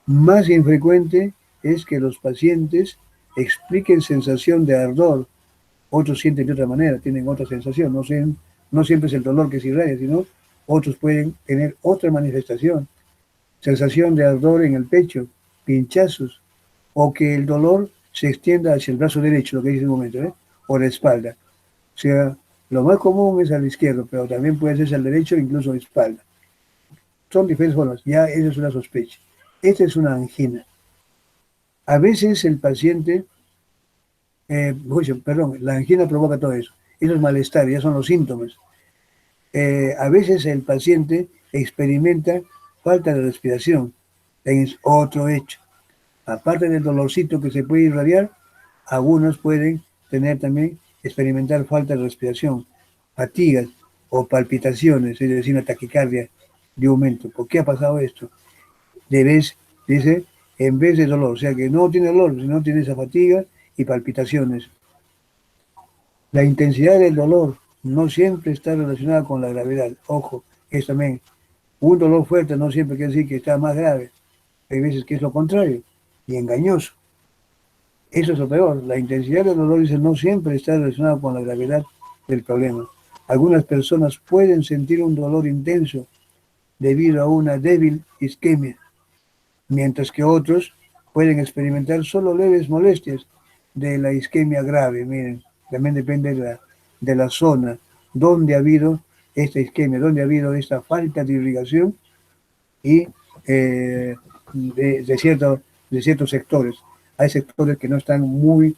A: Más infrecuente es que los pacientes expliquen sensación de ardor, otros sienten de otra manera, tienen otra sensación, no siempre es el dolor que se irradia, sino otros pueden tener otra manifestación, sensación de ardor en el pecho, pinchazos, o que el dolor se extienda hacia el brazo derecho, lo que dice en un momento, ¿eh? O la espalda. O sea, lo más común es al izquierdo, pero también puede ser al derecho, incluso a la espalda. Son diferentes formas, ya esa es una sospecha. Esta es una angina. A veces el paciente, perdón, la angina provoca todo eso. Esos malestares ya son los síntomas. A veces el paciente experimenta falta de respiración. Es otro hecho. Aparte del dolorcito que se puede irradiar, algunos pueden tener también, experimentar falta de respiración, fatigas o palpitaciones, es decir, una taquicardia de aumento. ¿Por qué ha pasado esto? Dice, en vez de dolor, o sea que no tiene dolor, sino tiene esa fatiga y palpitaciones. La intensidad del dolor no siempre está relacionada con la gravedad. Ojo, es también un dolor fuerte no siempre quiere decir que está más grave. Hay veces que es lo contrario y engañoso. Eso es lo peor. La intensidad del dolor, dice, no siempre está relacionada con la gravedad del problema. Algunas personas pueden sentir un dolor intenso debido a una débil isquemia, mientras que otros pueden experimentar solo leves molestias de la isquemia grave. Miren, también depende de la zona donde ha habido esta isquemia, donde ha habido esta falta de irrigación y de ciertos sectores. Hay sectores que no están muy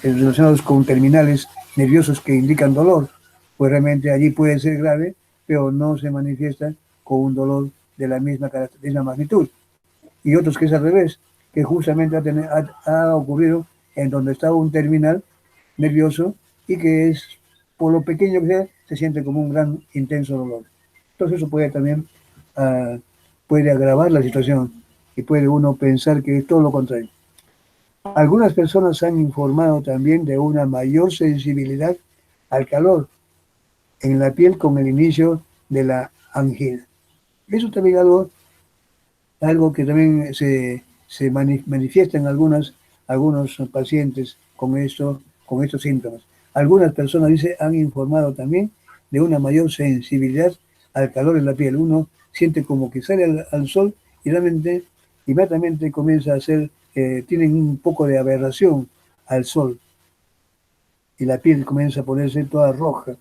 A: relacionados con terminales nerviosos que indican dolor, pues realmente allí puede ser grave, pero no se manifiesta con un dolor de la misma magnitud. Y otros que es al revés, que justamente ha ocurrido en donde estaba un terminal nervioso y que es, por lo pequeño que sea, se siente como un gran, intenso dolor. Entonces eso puede también, uh, puede agravar la situación y puede uno pensar que es todo lo contrario. Algunas personas han informado también de una mayor sensibilidad al calor en la piel con el inicio de la angina. Eso también es algo que también manifiesta en algunos pacientes con estos síntomas. Algunas personas, dice, han informado también de una mayor sensibilidad al calor en la piel. Uno siente como que sale al sol y realmente inmediatamente comienza a hacer, tienen un poco de aberración al sol y la piel comienza a ponerse toda roja.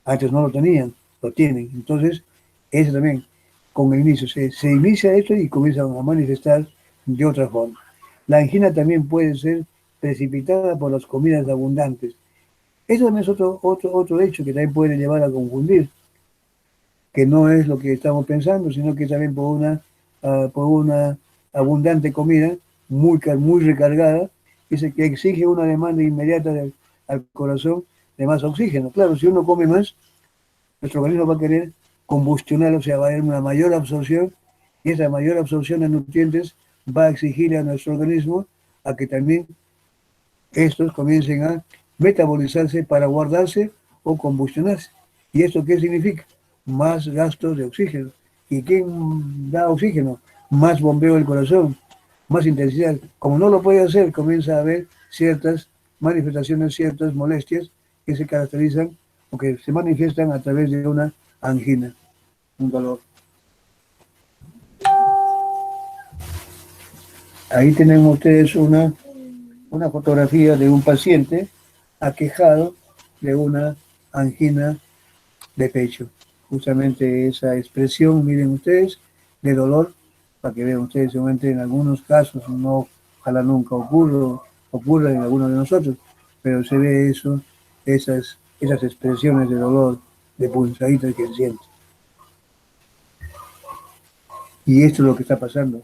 A: Antes no lo tenían, lo tienen. Entonces, eso también, con el inicio, se inicia esto y comienza a manifestar de otra forma. La angina también puede ser precipitada por las comidas abundantes. Eso también es otro hecho que también puede llevar a confundir, que no es lo que estamos pensando, sino que también por una abundante comida, muy recargada, que exige una demanda inmediata al corazón de más oxígeno. Claro, si uno come más, nuestro organismo va a querer combustionar, o sea, va a haber una mayor absorción, y esa mayor absorción de nutrientes va a exigirle a nuestro organismo a que también estos comiencen a metabolizarse para guardarse o combustionarse. ¿Y esto qué significa? Más gastos de oxígeno. ¿Y quién da oxígeno? Más bombeo del corazón, más intensidad. Como no lo puede hacer, comienza a haber ciertas manifestaciones, ciertas molestias que se caracterizan o que se manifiestan a través de una angina, un dolor. Ahí tienen ustedes una fotografía de un paciente aquejado de una angina de pecho. Justamente esa expresión, miren ustedes, de dolor, para que vean ustedes, seguramente en algunos casos, no, ojalá nunca ocurra en alguno de nosotros, pero se ve eso, esas expresiones de dolor, de punzaditas que se siente. Y esto es lo que está pasando.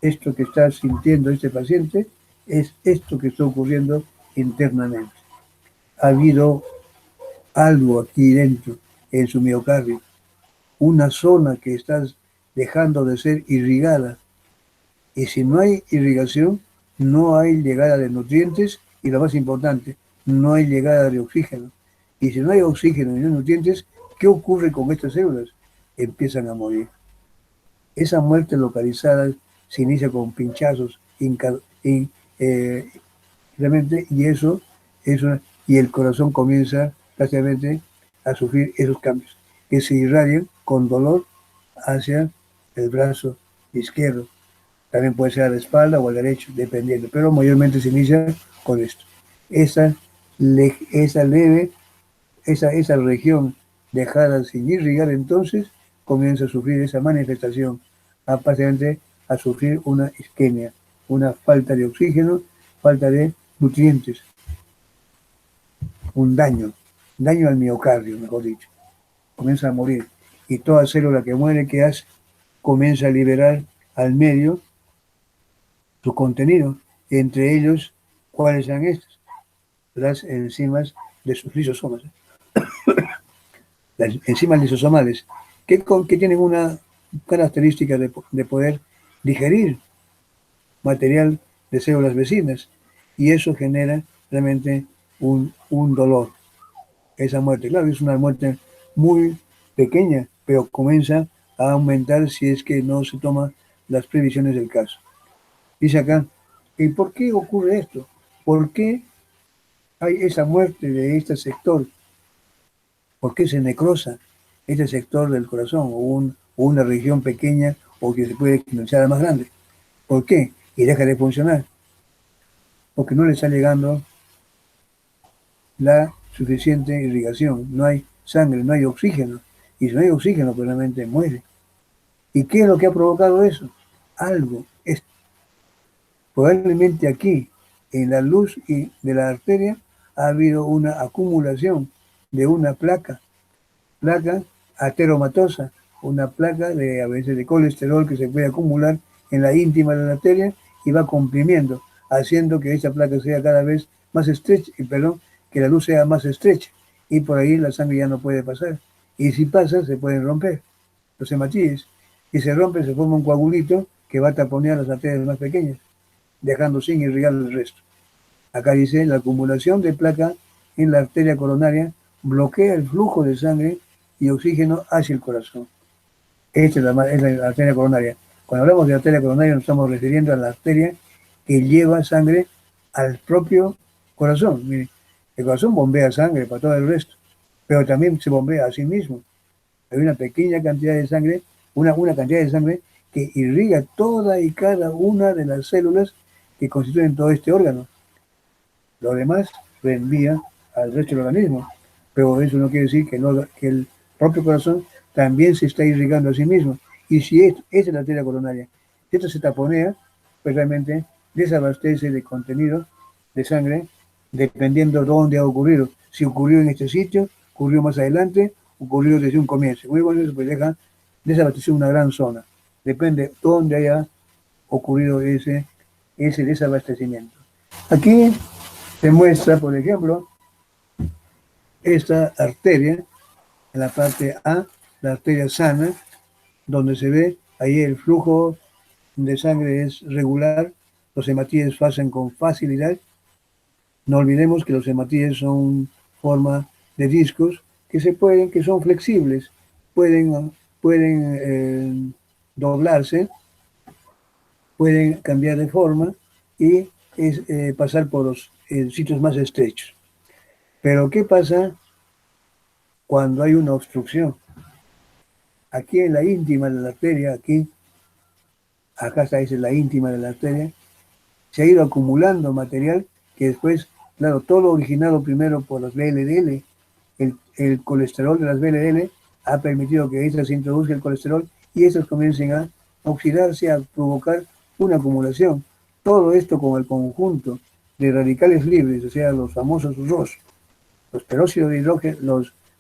A: Esto que está sintiendo este paciente es esto que está ocurriendo internamente. Ha habido algo aquí dentro, en su miocardio, una zona que está dejando de ser irrigada. Y si no hay irrigación, no hay llegada de nutrientes y lo más importante, no hay llegada de oxígeno. Y si no hay oxígeno y no hay nutrientes, ¿qué ocurre con estas células? Empiezan a morir. Esa muerte localizada se inicia con pinchazos, eh, realmente, y el corazón comienza prácticamente a sufrir esos cambios, que se irradian con dolor hacia el brazo izquierdo. También puede ser a la espalda o al derecho, dependiendo, pero mayormente se inicia con esto. Esa, esa leve, esa región dejada sin irrigar, entonces comienza a sufrir esa manifestación, prácticamente a sufrir una isquemia, una falta de oxígeno, falta de nutrientes, un daño al miocardio, mejor dicho. Comienza a morir. Y toda célula que muere, ¿qué hace? Comienza a liberar al medio su contenido. Entre ellos, ¿cuáles son estos? Las enzimas de sus lisosomas. Las enzimas lisosomales, que tienen una característica de poder digerir material de células vecinas. Y eso genera realmente un dolor. Esa muerte, claro, es una muerte muy pequeña, pero comienza a aumentar si es que no se toman las previsiones del caso. Dice acá, ¿y por qué ocurre esto? ¿Por qué hay esa muerte de este sector? ¿Por qué se necrosa este sector del corazón o una región pequeña o que se puede exponenciar a más grande? ¿Por qué? Y deja de funcionar. Porque no le está llegando la suficiente irrigación, no hay sangre, no hay oxígeno. Y si no hay oxígeno, pues realmente muere. ¿Y qué es lo que ha provocado eso? Algo. Es probablemente aquí, en la luz y de la arteria, ha habido una acumulación de una placa ateromatosa, una placa a veces de colesterol que se puede acumular en la íntima de la arteria y va comprimiendo, haciendo que esa placa sea cada vez más estrecha, que la luz sea más estrecha y por ahí la sangre ya no puede pasar. Y si pasa, se pueden romper los hematíes. Y se rompe, se forma un coagulito que va a taponear las arterias más pequeñas, dejando sin irrigar el resto. Acá dice, la acumulación de placa en la arteria coronaria bloquea el flujo de sangre y oxígeno hacia el corazón. Esta es la arteria coronaria. Cuando hablamos de arteria coronaria nos estamos refiriendo a la arteria que lleva sangre al propio corazón. Miren, El corazón bombea sangre para todo el resto, pero también se bombea a sí mismo. Hay una pequeña cantidad de sangre, una cantidad de sangre que irriga toda y cada una de las células que constituyen todo este órgano. Lo demás reenvía al resto del organismo, pero eso no quiere decir que, no, que el propio corazón también se está irrigando a sí mismo. Y si esta es la arteria coronaria, si esta se taponea, pues realmente desabastece de contenido de sangre dependiendo de dónde ha ocurrido. Si ocurrió en este sitio, ocurrió más adelante, ocurrió desde un comienzo. Muy bueno, eso pues deja desabastecer una gran zona. Depende dónde haya ocurrido ese desabastecimiento. Aquí se muestra, por ejemplo, esta arteria, en la parte A, la arteria sana, donde se ve ahí el flujo de sangre es regular, los hematíes pasan con facilidad. No olvidemos que los hematíes son forma de discos que son flexibles, pueden doblarse, pueden cambiar de forma y pasar por los sitios más estrechos. Pero ¿qué pasa cuando hay una obstrucción? Aquí en la íntima de la arteria, acá está, esa es la íntima de la arteria, se ha ido acumulando material que después, claro, todo originado primero por las VLDL, el colesterol de las VLDL ha permitido que estas se introduzca el colesterol y estas comiencen a oxidarse, a provocar una acumulación. Todo esto con el conjunto de radicales libres, o sea, los famosos ROS, los peróxidos de hidrógeno,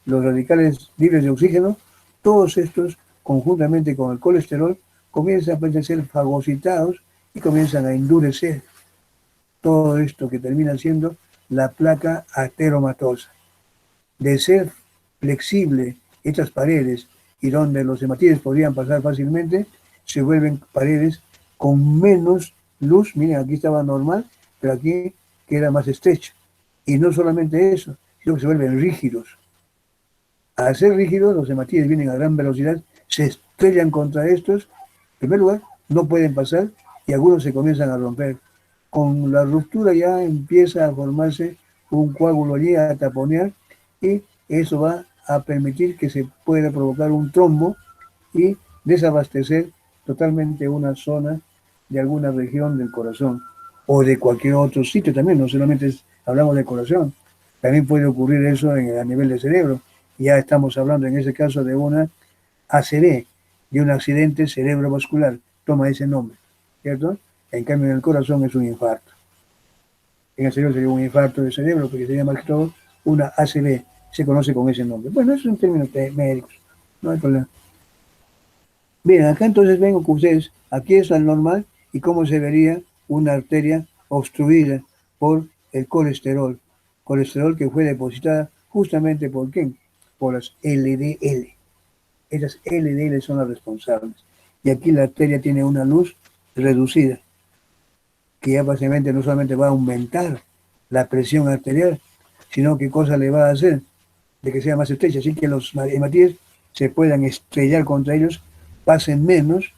A: los radicales libres de oxígeno, todos estos, conjuntamente con el colesterol, comienzan a ser fagocitados y comienzan a endurecer todo esto que termina siendo la placa ateromatosa. De ser flexible estas paredes y donde los hematíes podrían pasar fácilmente, se vuelven paredes con menos luz. Miren, aquí estaba normal, pero aquí queda más estrecho. Y no solamente eso, sino que se vuelven rígidos. Al ser rígidos, los hematíes vienen a gran velocidad, se estrellan contra estos, en primer lugar, no pueden pasar y algunos se comienzan a romper. Con la ruptura ya empieza a formarse un coágulo allí, a taponear, y eso va a permitir que se pueda provocar un trombo y desabastecer totalmente una zona de alguna región del corazón o de cualquier otro sitio también, no solamente hablamos del corazón, también puede ocurrir eso a nivel del cerebro. Ya estamos hablando en ese caso de una ACV, de un accidente cerebrovascular, toma ese nombre, ¿cierto? En cambio en el corazón es un infarto. En el cerebro sería un infarto de cerebro, porque sería más que todo una ACV, se conoce con ese nombre. Bueno, eso es un término médicos, no hay problema. Bien, acá entonces vengo con ustedes, aquí es al normal y cómo se vería una arteria obstruida por el colesterol que fue depositada justamente por ¿quién? Por las LDL. Esas LDL son las responsables. Y aquí la arteria tiene una luz reducida, que ya básicamente no solamente va a aumentar la presión arterial, sino que cosa le va a hacer de que sea más estrecha, así que los hematíes se puedan estrellar contra ellos, pasen menos,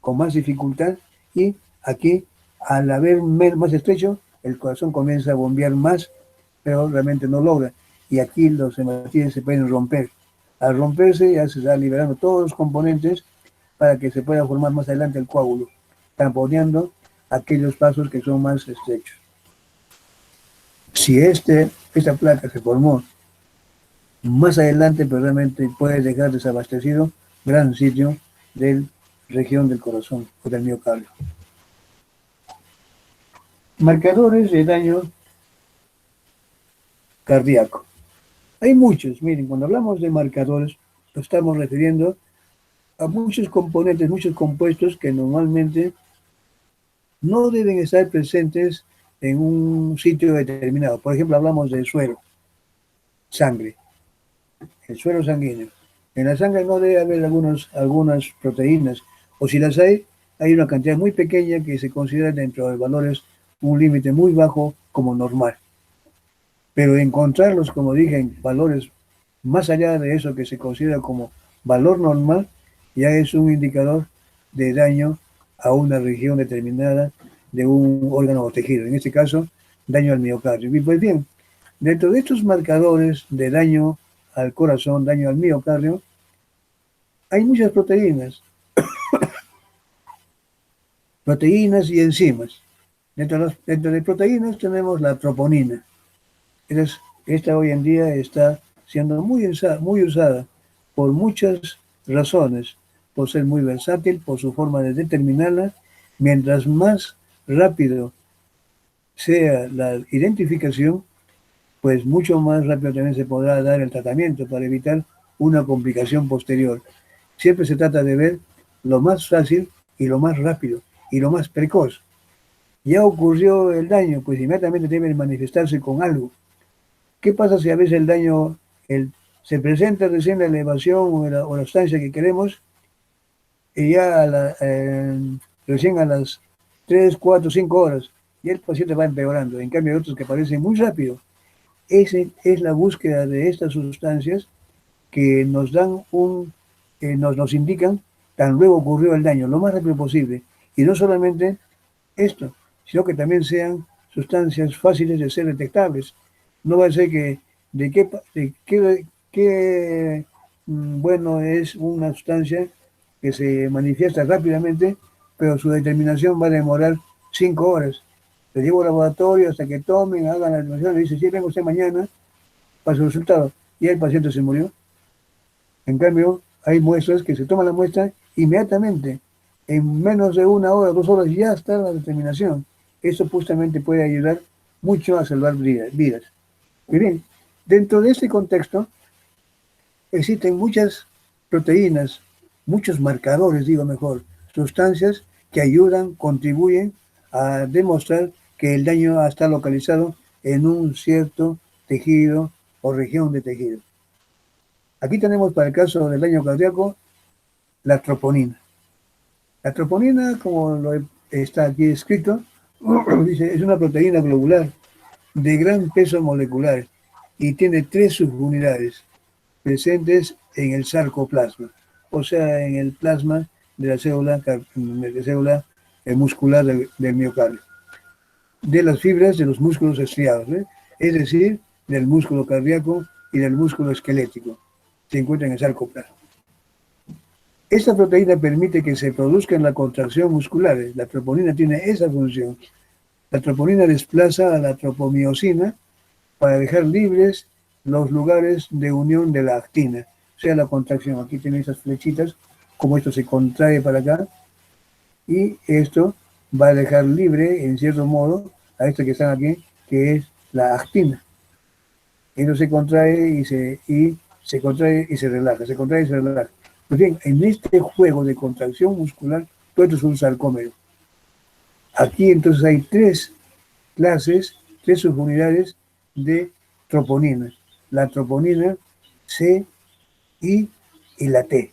A: con más dificultad, y aquí, al haber más estrecho, el corazón comienza a bombear más, pero realmente no logra, y aquí los hematíes se pueden romper. Al romperse ya se está liberando todos los componentes para que se pueda formar más adelante el coágulo, tamponeando aquellos pasos que son más estrechos. Si esta placa se formó más adelante, pero realmente puede dejar desabastecido gran sitio de región del corazón o del miocardio. Marcadores de daño cardíaco. Hay muchos, miren, cuando hablamos de marcadores, lo estamos refiriendo a muchos componentes, muchos compuestos que normalmente no deben estar presentes en un sitio determinado. Por ejemplo, hablamos de suero, sangre, el suero sanguíneo. En la sangre no debe haber algunas proteínas, o si las hay una cantidad muy pequeña que se considera dentro de valores un límite muy bajo como normal. Pero encontrarlos, como dije, en valores más allá de eso que se considera como valor normal, ya es un indicador de daño a una región determinada de un órgano o tejido. En este caso, daño al miocardio. Y pues bien, Dentro de estos marcadores de daño al corazón, daño al miocardio, hay muchas proteínas y enzimas. Dentro de proteínas tenemos la troponina. Esta hoy en día está siendo muy usada por muchas razones, por ser muy versátil, por su forma de determinarla. Mientras más rápido sea la identificación, pues mucho más rápido también se podrá dar el tratamiento para evitar una complicación posterior. Siempre se trata de ver lo más fácil y lo más rápido y lo más precoz. Ya ocurrió el daño, pues inmediatamente debe manifestarse con algo. ¿Qué pasa si a veces el daño se presenta recién la elevación o la sustancia que queremos y ya recién a las 3, 4, 5 horas y el paciente va empeorando? En cambio hay otros que aparecen muy rápido. Esa es la búsqueda de estas sustancias que nos dan nos indican tan luego ocurrió el daño, lo más rápido posible. Y no solamente esto, sino que también sean sustancias fáciles de ser detectables. No va a ser que bueno es una sustancia que se manifiesta rápidamente, pero su determinación va a demorar 5 horas. Le llevo al laboratorio hasta que tomen, hagan la determinación, le dice, sí, vengo usted mañana para su resultado. Y el paciente se murió. En cambio, hay muestras que se toman la muestra inmediatamente. En menos de 1 hora, 2 horas ya está la determinación. Eso justamente puede ayudar mucho a salvar vidas. Muy bien, dentro de este contexto existen muchas proteínas, muchos marcadores, digo mejor, sustancias que ayudan, contribuyen a demostrar que el daño está localizado en un cierto tejido o región de tejido. Aquí tenemos para el caso del daño cardíaco la troponina. La troponina, como está aquí escrito, dice, es una proteína globular de gran peso molecular y tiene 3 subunidades presentes en el sarcoplasma, o sea, en el plasma de la célula muscular del miocardio, de las fibras de los músculos estriados, es decir, del músculo cardíaco y del músculo esquelético. Se encuentra en el sarcoplasma. Esta proteína permite que se produzca la contracción muscular. La troponina tiene esa función. La troponina desplaza a la tropomiosina para dejar libres los lugares de unión de la actina, o sea, la contracción. Aquí tiene esas flechitas, como esto se contrae para acá, y esto va a dejar libre, en cierto modo, a esto que están aquí, que es la actina. Esto se contrae se contrae y se relaja, se contrae y se relaja. Pues bien, en este juego de contracción muscular, todo esto es un sarcómero. Aquí entonces hay 3 clases, 3 subunidades de troponina. La troponina C, I y la T.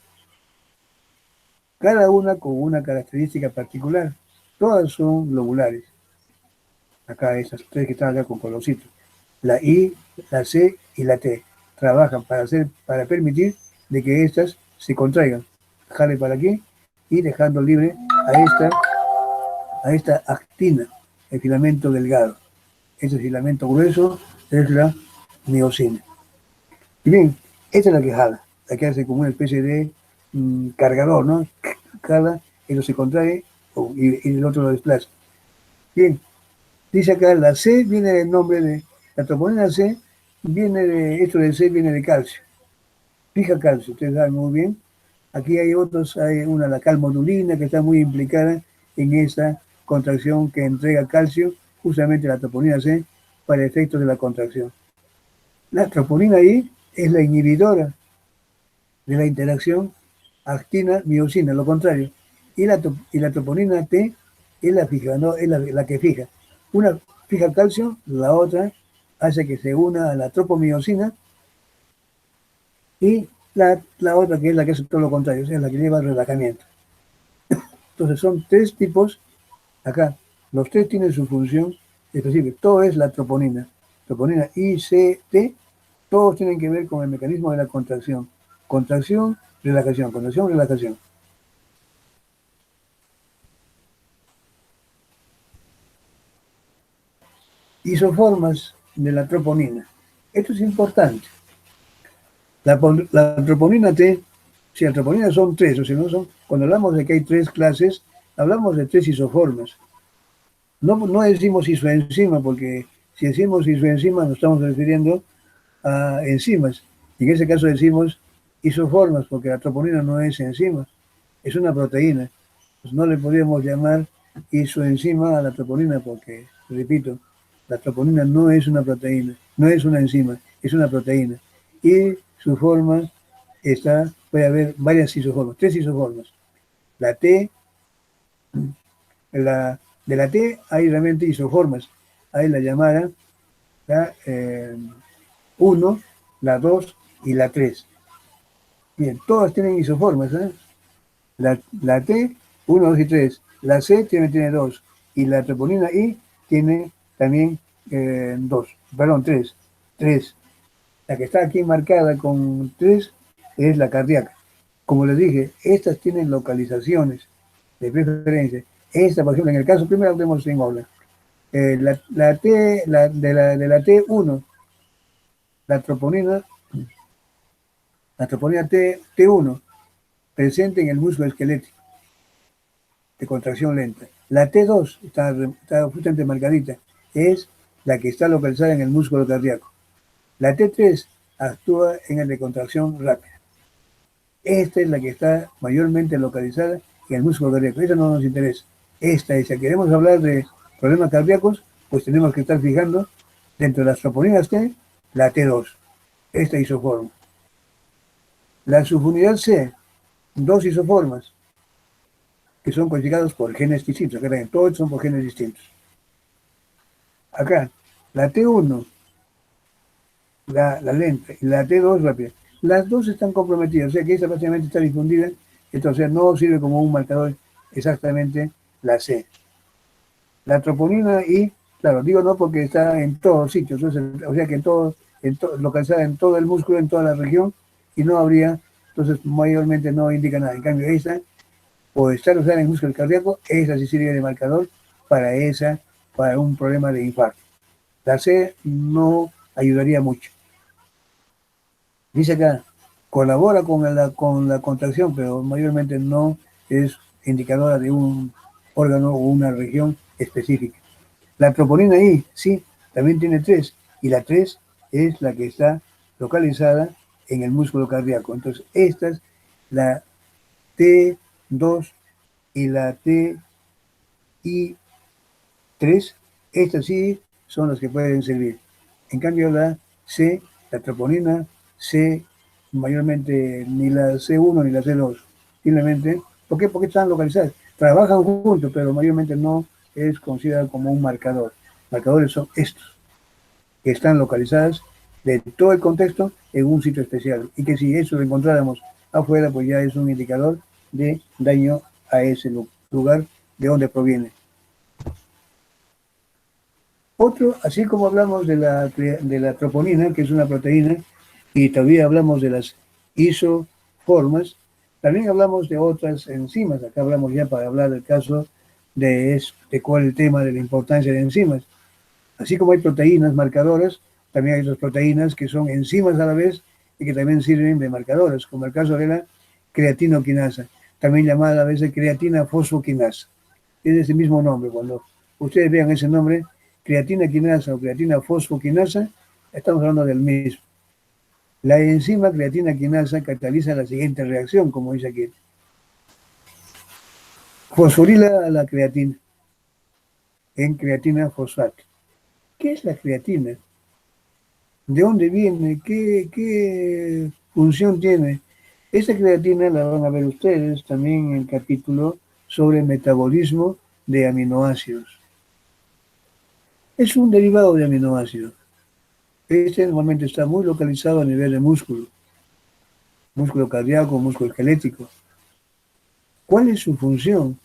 A: Cada una con una característica particular. Todas son globulares. Acá esas 3 que están acá con colorcitos. La I, la C y la T trabajan para permitir de que estas se contraigan. Jale para aquí y dejando libre a esta actina, el filamento delgado. Este filamento grueso es la miosina. Y bien, esta es la que jala, la que hace como una especie de cargador, ¿no? Jala, eso se contrae y el otro lo desplaza. Bien, dice acá, la C viene del nombre de, la troponina C esto de C viene de calcio. Fija calcio, ustedes saben muy bien. Aquí hay la calmodulina que está muy implicada en esa contracción que entrega calcio, justamente la troponina C, para efectos de la contracción. La troponina I es la inhibidora de la interacción actina-miosina, lo contrario. Y la troponina T es la fija, ¿no? Es la que fija. Una fija calcio, la otra hace que se una a la tropomiosina y la otra que es la que hace todo lo contrario, o sea, la que lleva al relajamiento. Entonces son 3 tipos, acá, los 3 tienen su función específica, todo es la troponina I, C, T, todos tienen que ver con el mecanismo de la contracción. Contracción, relajación, contracción, relajación. Isoformas de la troponina. Esto es importante. La troponina T, si la troponina son tres, o si no son, cuando hablamos de que hay tres clases, hablamos de tres isoformas. No decimos isoenzima, porque si decimos isoenzima nos estamos refiriendo a enzimas. Y en ese caso decimos isoformas, porque la troponina no es enzima, es una proteína. Pues no le podríamos llamar isoenzima a la troponina, porque, repito, la troponina no es una proteína, no es una enzima, es una proteína. Y su forma puede haber varias isoformas, tres isoformas. La T, de la T hay realmente isoformas. Hay la llamada la 1, la 2 y la 3. Bien, todas tienen isoformas. ¿Eh? La T, 1, 2 y 3. La C tiene 2. Y la troponina I tiene también 2. Perdón, 3. 3. La que está aquí marcada con 3 es la cardíaca. Como les dije, estas tienen localizaciones de preferencia. Esta, por ejemplo, en el caso primero hablemos en aula. La T, de la T1, la troponina T1, presente en el músculo esquelético, de contracción lenta. La T2 está justamente marcadita, es la que está localizada en el músculo cardíaco. La T3 actúa en el de contracción rápida. Esta es la que está mayormente localizada en el músculo cardíaco. Esa no nos interesa. Esta es, si queremos hablar de problemas cardíacos, pues tenemos que estar fijando dentro de las troponinas T, la T2, esta isoforma. La subunidad C, dos isoformas, que son codificados por genes distintos. Acá también, todos son por genes distintos. Acá, la T1, la lenta, y la T2 rápida. Las dos están comprometidas, o sea que esta prácticamente está difundida, entonces no sirve como un marcador exactamente la C. La troponina I, claro, digo no porque está en todos sitios, o sea que localizada en todo el músculo, en toda la región, y no habría, entonces mayormente no indica nada. En cambio, esta, por estar usada en el músculo cardíaco, esa sí sirve de marcador para un problema de infarto. La C no ayudaría mucho. Dice acá, colabora con la contracción, pero mayormente no es indicadora de un órgano o una región específica. La troponina I, sí, también tiene 3, y la 3 es la que está localizada en el músculo cardíaco. Entonces, estas, la T2 y la TI3, estas sí son las que pueden servir. En cambio, la C, la troponina C, mayormente ni la C1 ni la C2. Simplemente, ¿por qué? Porque están localizadas. Trabajan juntos, pero mayormente no es considerado como un marcador. Marcadores son estos, que están localizadas de todo el contexto en un sitio especial. Y que si eso lo encontráramos afuera, pues ya es un indicador de daño a ese lugar de donde proviene. Otro, así como hablamos de la troponina, que es una proteína, y todavía hablamos de las isoformas, también hablamos de otras enzimas. Acá hablamos ya para hablar del caso de cuál es el tema de la importancia de enzimas. Así como hay proteínas marcadoras, también hay otras proteínas que son enzimas a la vez y que también sirven de marcadoras, como el caso de la creatinoquinasa, también llamada a veces creatina fosfoquinasa. Es ese mismo nombre. Cuando ustedes vean ese nombre, creatina quinasa o creatina fosfoquinasa, estamos hablando del mismo. La enzima creatina quinasa cataliza la siguiente reacción, como dice aquí. Fosforila a la creatina en creatina fosfato. ¿Qué es la creatina? ¿De dónde viene? ¿Qué función tiene? Esta creatina la van a ver ustedes también en el capítulo sobre metabolismo de aminoácidos. Es un derivado de aminoácidos. Este normalmente está muy localizado a nivel de músculo cardíaco, músculo esquelético. ¿Cuál es su función?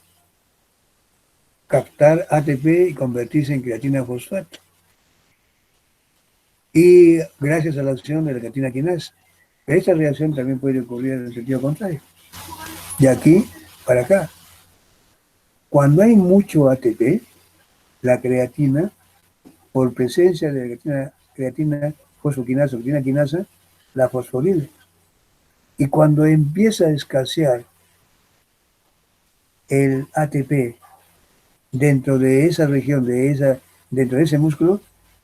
A: Captar ATP y convertirse en creatina fosfato. Y gracias a la acción de la creatina quinasa. Esta reacción también puede ocurrir en el sentido contrario. De aquí para acá. Cuando hay mucho ATP, la creatina, por presencia de la creatina fosfoquinasa, proteína quinasa, la fosfolila. Y cuando empieza a escasear el ATP dentro de esa región, dentro de ese músculo,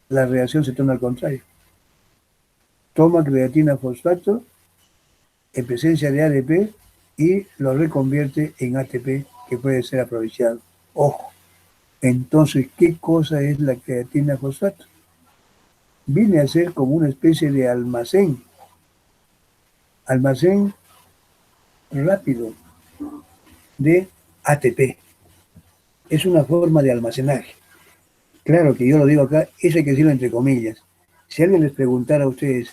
A: la reacción se torna al contrario. Toma creatina fosfato en presencia de ADP y lo reconvierte en ATP que puede ser aprovechado. Ojo, entonces, ¿qué cosa es la creatina fosfato? Viene a ser como una especie de almacén rápido de ATP. Es una forma de almacenaje. Claro que yo lo digo acá, eso hay que decirlo entre comillas. Si alguien les preguntara a ustedes,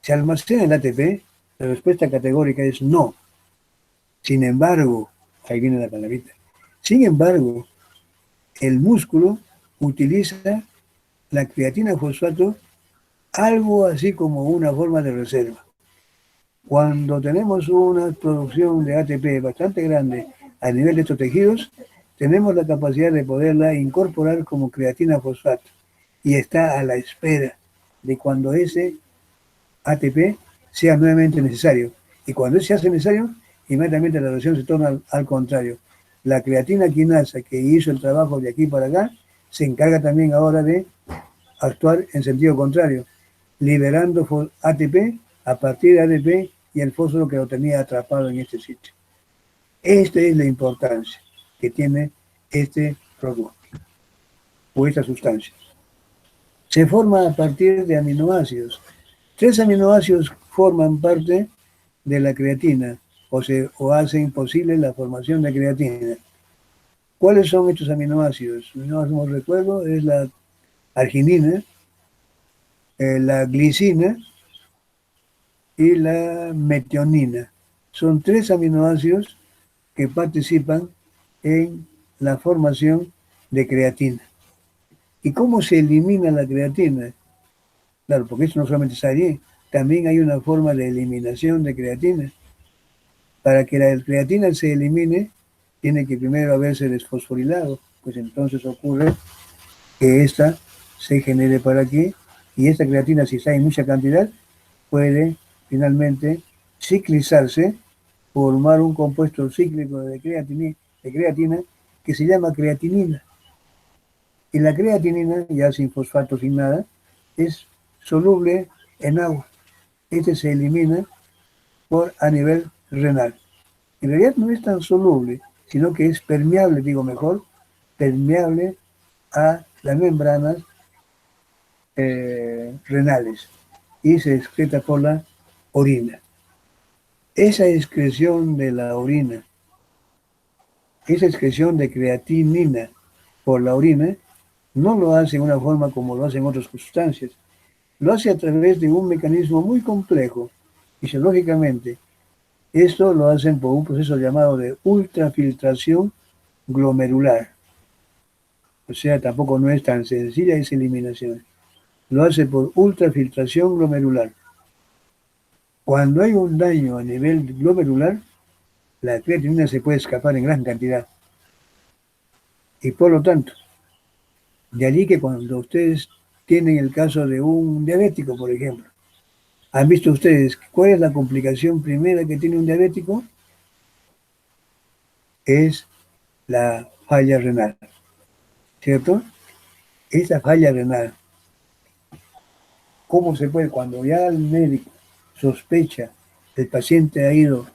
A: ¿se almacena el ATP? La respuesta categórica es no. Sin embargo, ahí viene la palabrita, sin embargo, el músculo utiliza la creatina fosfato algo así como una forma de reserva. Cuando tenemos una producción de ATP bastante grande a nivel de estos tejidos, tenemos la capacidad de poderla incorporar como creatina fosfato y está a la espera de cuando ese ATP sea nuevamente necesario. Y cuando se hace necesario, inmediatamente la reacción se torna al contrario. La creatina quinasa que hizo el trabajo de aquí para acá se encarga también ahora de actuar en sentido contrario, liberando ATP a partir de ADP y el fósforo que lo tenía atrapado en este sitio. Esta es la importancia que tiene este producto o esta sustancia. Se forma a partir de aminoácidos. 3 aminoácidos forman parte de la creatina o hacen posible la formación de creatina. ¿Cuáles son estos aminoácidos? No recuerdo, es la arginina, la glicina y la metionina. Son 3 aminoácidos que participan en la formación de creatina. ¿Y cómo se elimina la creatina? Claro, porque esto no solamente está allí, también hay una forma de eliminación de creatina. Para que la creatina se elimine, tiene que primero haberse desfosforilado, pues entonces ocurre que esta se genere por aquí, y esta creatina, si está en mucha cantidad, puede finalmente ciclizarse, formar un compuesto cíclico de creatina que se llama creatinina. Y la creatinina, ya sin fosfato, sin nada, es soluble en agua. Este se elimina a nivel renal. En realidad no es tan soluble, sino que es permeable, digo mejor, permeable a las membranas renales y se excreta por la orina. Esa excreción de la orina, esa excreción de creatinina por la orina, no lo hace de una forma como lo hacen otras sustancias. Lo hace a través de un mecanismo muy complejo, fisiológicamente. Esto lo hacen por un proceso llamado de ultrafiltración glomerular. O sea, tampoco no es tan sencilla esa eliminación. Lo hace por ultrafiltración glomerular. Cuando hay un daño a nivel glomerular, la creatinina se puede escapar en gran cantidad. Y por lo tanto, de allí que cuando ustedes tienen el caso de un diabético, por ejemplo, ¿han visto ustedes cuál es la complicación primera que tiene un diabético? Es la falla renal, ¿cierto? Esa falla renal, ¿cómo se puede? Cuando ya el médico sospecha que el paciente ha ido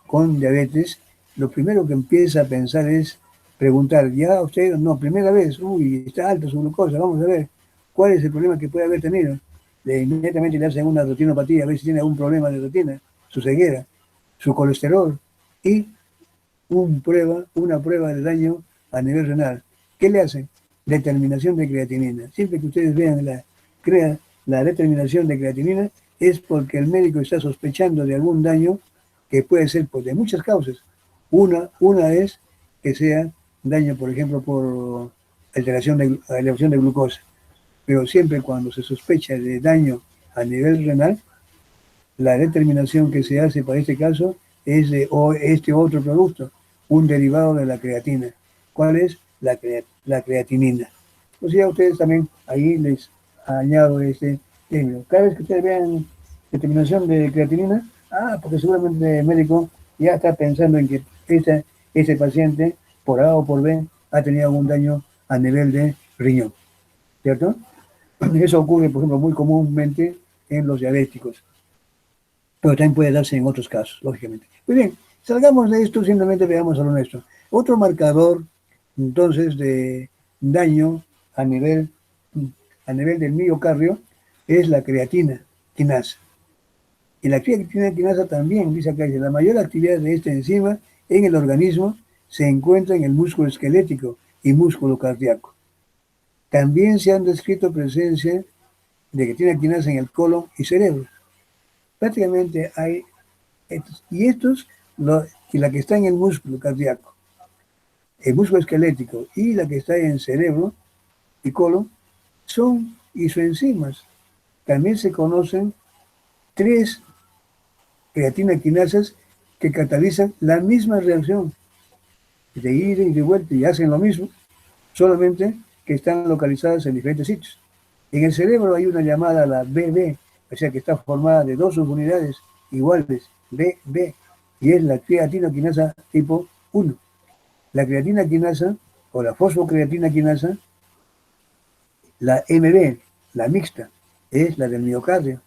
A: con diabetes, lo primero que empieza a pensar es preguntar, ya usted, no, primera vez, uy, está alta su glucosa, vamos a ver, ¿cuál es el problema que puede haber tenido? Inmediatamente le hacen una retinopatía, a ver si tiene algún problema de retina, su ceguera, su colesterol y una prueba de daño a nivel renal. ¿Qué le hacen? Determinación de creatinina. Siempre que ustedes vean la determinación de creatinina es porque el médico está sospechando de algún daño que puede ser de muchas causas. Una es que sea daño, por ejemplo, por elevación de glucosa. Pero siempre cuando se sospecha de daño a nivel renal, la determinación que se hace para este caso es de este otro producto, un derivado de la creatina. ¿Cuál es? La creatinina. O sea, ustedes también ahí les añado este Cada vez que ustedes vean determinación de creatinina, porque seguramente el médico ya está pensando en que este paciente, por A o por B, ha tenido algún daño a nivel de riñón, ¿cierto? Eso ocurre, por ejemplo, muy comúnmente en los diabéticos, pero también puede darse en otros casos, lógicamente. Muy bien, salgamos de esto, simplemente veamos a lo nuestro. Otro marcador, entonces, de daño a nivel, a nivel del miocardio es la creatina quinasa. Y la creatina quinasa también, dice acá, dice, la mayor actividad de esta enzima en el organismo se encuentra en el músculo esquelético y músculo cardíaco. También se han descrito presencia de creatina quinasa en el colon y cerebro. Prácticamente hay estos, y la que está en el músculo cardíaco, el músculo esquelético y la que está en el cerebro y colon son isoenzimas. También se conocen 3 creatina quinasas que catalizan la misma reacción de ida y de vuelta y hacen lo mismo, solamente que están localizadas en diferentes sitios. En el cerebro hay una llamada la BB, o sea que está formada de 2 subunidades iguales, BB, y es la creatina quinasa tipo 1. La creatina quinasa o la fosfocreatina quinasa, la MB, la mixta, es la del miocardio,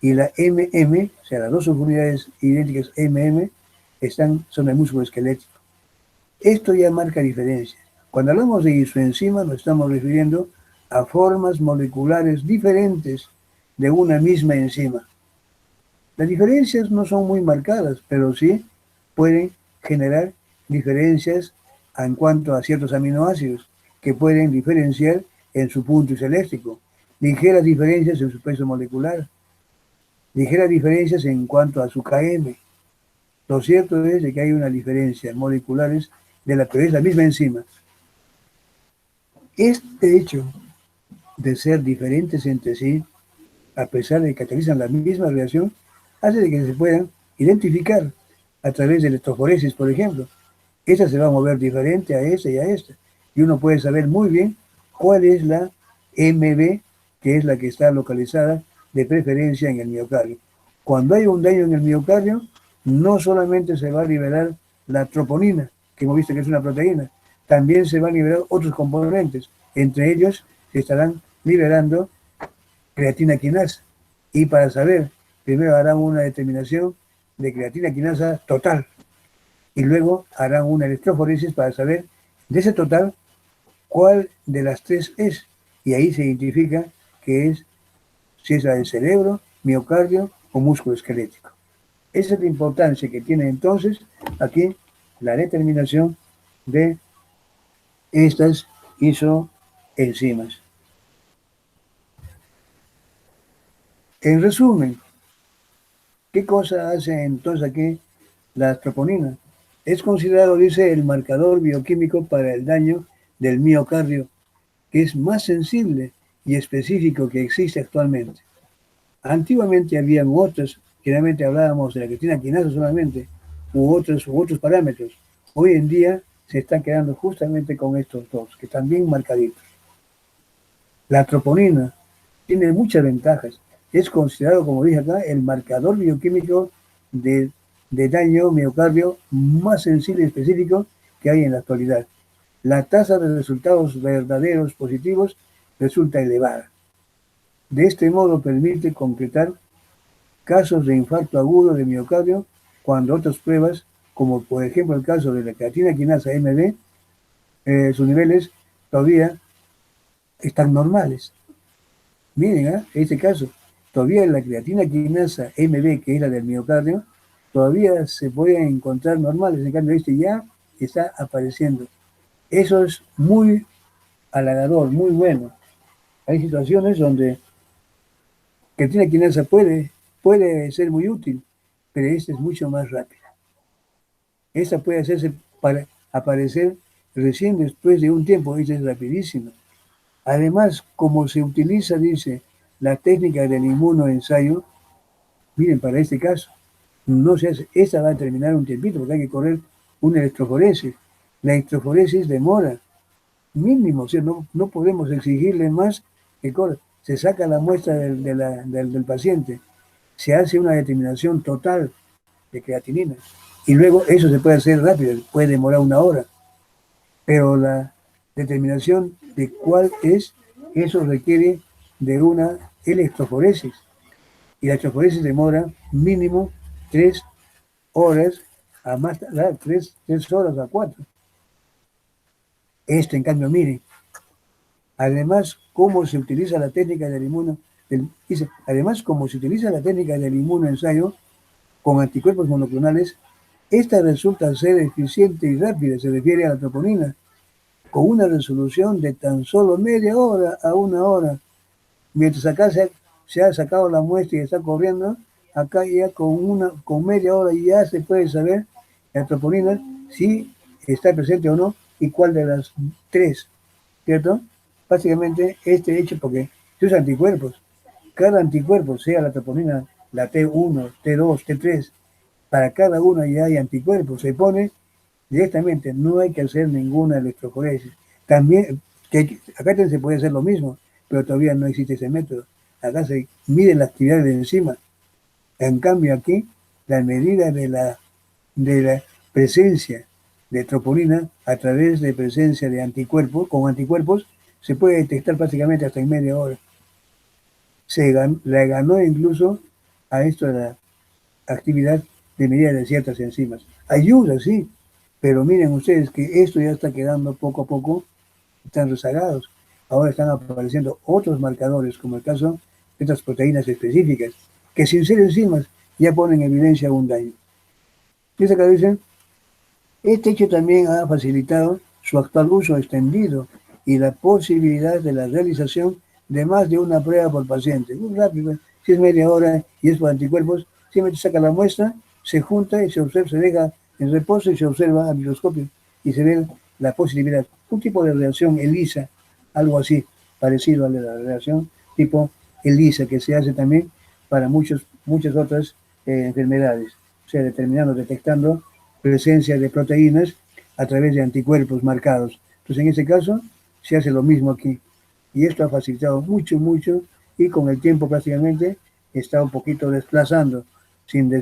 A: y la MM, o sea, las 2 subunidades idénticas MM, son del músculo esquelético. Esto ya marca diferencia. Cuando hablamos de isoenzima, nos estamos refiriendo a formas moleculares diferentes de una misma enzima. Las diferencias no son muy marcadas, pero sí pueden generar diferencias en cuanto a ciertos aminoácidos que pueden diferenciar en su punto isoeléctrico, ligeras diferencias en su peso molecular, ligeras diferencias en cuanto a su KM. Lo cierto es de que hay unas diferencias moleculares de la que es la misma enzima. Este hecho de ser diferentes entre sí, a pesar de que catalizan la misma reacción, hace de que se puedan identificar a través de electroforesis, por ejemplo. Esta se va a mover diferente a esta y a esta. Y uno puede saber muy bien cuál es la MB, que es la que está localizada de preferencia en el miocardio. Cuando hay un daño en el miocardio, no solamente se va a liberar la troponina, que hemos visto que es una proteína, también se van a liberar otros componentes. Entre ellos se estarán liberando creatina quinasa. Y para saber, primero harán una determinación de creatina quinasa total. Y luego harán una electroforesis para saber de ese total cuál de las 3 es. Y ahí se identifica que es, si es la del cerebro, miocardio o músculo esquelético. Esa es la importancia que tiene entonces aquí la determinación de estas isoenzimas. En resumen, ¿qué cosa hace entonces aquí la troponina? Es considerado, dice, el marcador bioquímico para el daño del miocardio, que es más sensible y específico que existe actualmente. Antiguamente habían otras, generalmente hablábamos de la creatina quinasa solamente, u otros parámetros. Hoy en día se están quedando justamente con estos dos, que están bien marcaditos. La troponina tiene muchas ventajas. Es considerado, como dije acá, el marcador bioquímico de daño miocardio más sensible y específico que hay en la actualidad. La tasa de resultados verdaderos positivos resulta elevada. De este modo permite concretar casos de infarto agudo de miocardio cuando otras pruebas, como por ejemplo el caso de la creatina quinasa MB, sus niveles todavía están normales. Miren, este caso, todavía la creatina quinasa MB, que es la del miocardio, todavía se puede encontrar normales, en cambio este ya está apareciendo. Eso es muy halagador, muy bueno. Hay situaciones donde creatina quinasa puede ser muy útil, pero esta es mucho más rápida. Esta puede hacerse para aparecer recién después de un tiempo, esta es rapidísima. Además, como se utiliza, dice, la técnica del inmunoensayo, miren, para este caso, no se hace, esta va a terminar un tiempito porque hay que correr una electroforesis. La electroforesis demora mínimo, o sea, no podemos exigirle más que corra. se saca la muestra del paciente, se hace una determinación total de creatinina. Y luego eso se puede hacer rápido, puede demorar 1 hora. Pero la determinación de cuál es, eso requiere de una electroforesis. Y la electroforesis demora mínimo 3 horas, a más tardar 3 horas a 4. En cambio, miren, además, cómo se utiliza la técnica del además, como se utiliza la técnica del inmunoensayo con anticuerpos monoclonales, esta resulta ser eficiente y rápida, se refiere a la troponina, con una resolución de tan solo media hora a 1 hora. Mientras acá se ha sacado la muestra y está corriendo, acá ya con media hora ya se puede saber la troponina si está presente o no y cuál de las tres, ¿cierto? Básicamente este hecho porque se usan anticuerpos. Cada anticuerpo, sea la troponina, la T1, T2, T3, para cada uno ya hay anticuerpos. Se pone directamente, no hay que hacer ninguna electroforesis. También, acá también se puede hacer lo mismo, pero todavía no existe ese método. Acá se mide la actividad de la enzima. En cambio aquí, la medida de la presencia de troponina a través de presencia de anticuerpos, con anticuerpos, se puede detectar prácticamente hasta en media hora. Le ganó incluso a esto de la actividad de medida de ciertas enzimas. Ayuda, sí, pero miren ustedes que esto ya está quedando poco a poco, están rezagados. Ahora están apareciendo otros marcadores, como el caso de estas proteínas específicas, que sin ser enzimas ya ponen en evidencia un daño. Dice acá, dicen, este hecho también ha facilitado su actual uso extendido y la posibilidad de la realización de más de una prueba por paciente. Muy rápido, si es media hora y es por anticuerpos, simplemente saca la muestra, se junta y se observa, se deja en reposo y se observa a microscopio y se ve la posibilidad. Un tipo de reacción ELISA, algo así, parecido a la reacción tipo ELISA que se hace también para muchas otras enfermedades, o sea, detectando presencia de proteínas a través de anticuerpos marcados. Entonces, en este caso, se hace lo mismo aquí. Y esto ha facilitado mucho, mucho, y con el tiempo prácticamente está un poquito desplazando, sin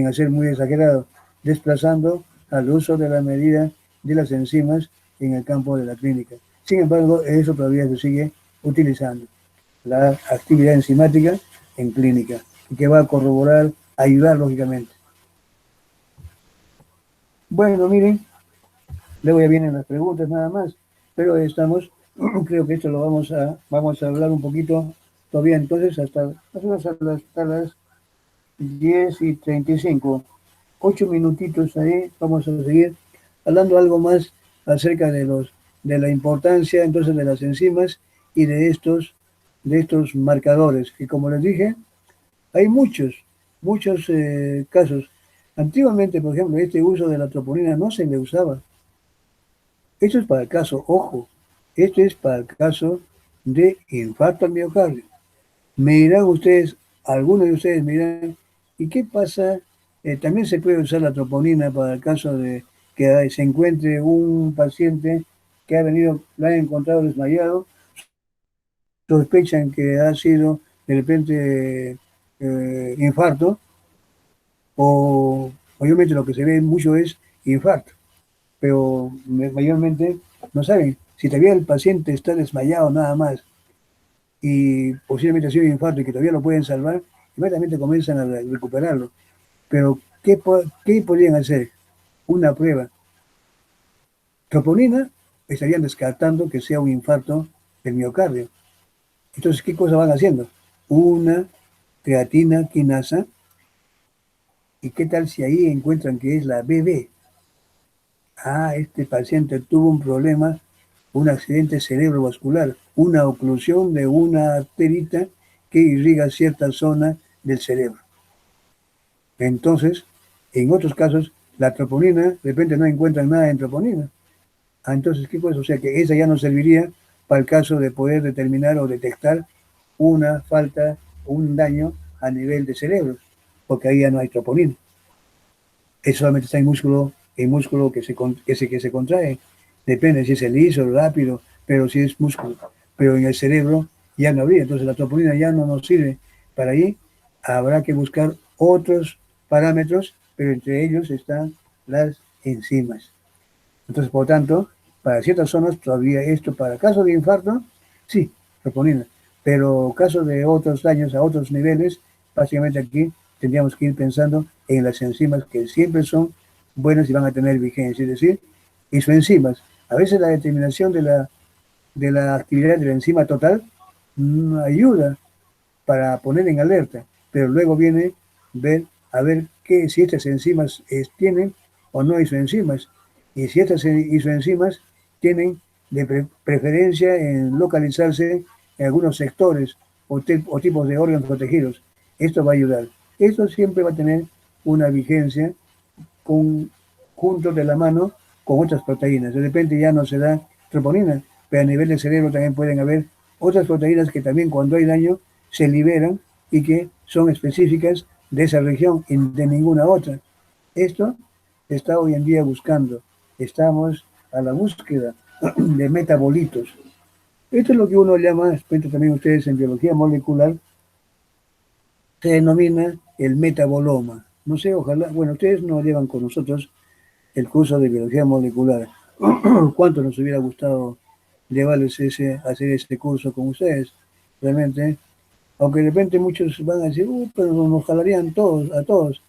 A: hacer muy exagerado, desplazando al uso de la medida de las enzimas en el campo de la clínica. Sin embargo, eso todavía se sigue utilizando, la actividad enzimática en clínica, y que va a corroborar, ayudar lógicamente. Bueno, miren, luego ya vienen las preguntas nada más, pero creo que esto lo vamos a hablar un poquito todavía entonces hasta las 10:35, 8 minutitos ahí, vamos a seguir hablando algo más acerca de la importancia entonces de las enzimas y de estos marcadores, que como les dije, hay muchos casos. Antiguamente, por ejemplo, este uso de la troponina no se le usaba. Esto es para el caso, ojo, esto es para el caso de infarto al miocardio. Me dirán ustedes, algunos de ustedes me dirán, ¿y qué pasa? También se puede usar la troponina para el caso de que se encuentre un paciente que lo han encontrado desmayado, sospechan que ha sido de repente infarto, o mayormente lo que se ve mucho es infarto, pero mayormente no saben. Si todavía el paciente está desmayado nada más y posiblemente ha sido infarto y que todavía lo pueden salvar, inmediatamente comienzan a recuperarlo. Pero, ¿qué podrían hacer? Una prueba. Troponina, estarían descartando que sea un infarto del miocardio. Entonces, ¿qué cosa van haciendo? Una creatina quinasa. ¿Y qué tal si ahí encuentran que es la BB? Este paciente tuvo un problema, un accidente cerebrovascular, una oclusión de una arterita que irriga cierta zona del cerebro. Entonces, en otros casos, la troponina, de repente no encuentran nada en troponina. Entonces, ¿qué cosa? O sea que esa ya no serviría para el caso de poder determinar o detectar una falta, un daño a nivel de cerebro, porque ahí ya no hay troponina. Eso solamente está en músculo que se contrae. Depende si es liso, rápido, pero si es músculo. Pero en el cerebro ya no habría. Entonces la troponina ya no nos sirve para ahí. Habrá que buscar otros parámetros, pero entre ellos están las enzimas. Entonces, por tanto, para ciertas zonas todavía esto, para casos de infarto, sí, troponina. Pero casos de otros daños a otros niveles, básicamente aquí tendríamos que ir pensando en las enzimas que siempre son buenas y van a tener vigencia. Es decir, isoenzimas. A veces la determinación de la actividad de la enzima total ayuda para poner en alerta, pero luego viene ver a ver qué, si estas enzimas tienen o no isoenzimas, y si estas isoenzimas tienen de preferencia en localizarse en algunos sectores o tipos de órganos protegidos. Esto va a ayudar. Esto siempre va a tener una vigencia junto de la mano con otras proteínas. De repente ya no se da troponina, pero a nivel del cerebro también pueden haber otras proteínas que también cuando hay daño se liberan y que son específicas de esa región y de ninguna otra. Esto está hoy en día buscando. Estamos a la búsqueda de metabolitos. Esto es lo que uno llama, explico también ustedes en biología molecular, se denomina el metaboloma. No sé, ojalá, bueno, ustedes no llevan con nosotros el curso de biología molecular. ¿Cuánto nos hubiera gustado llevarles hacer este curso con ustedes? Realmente, aunque de repente muchos van a decir, pero nos jalarían todos, a todos.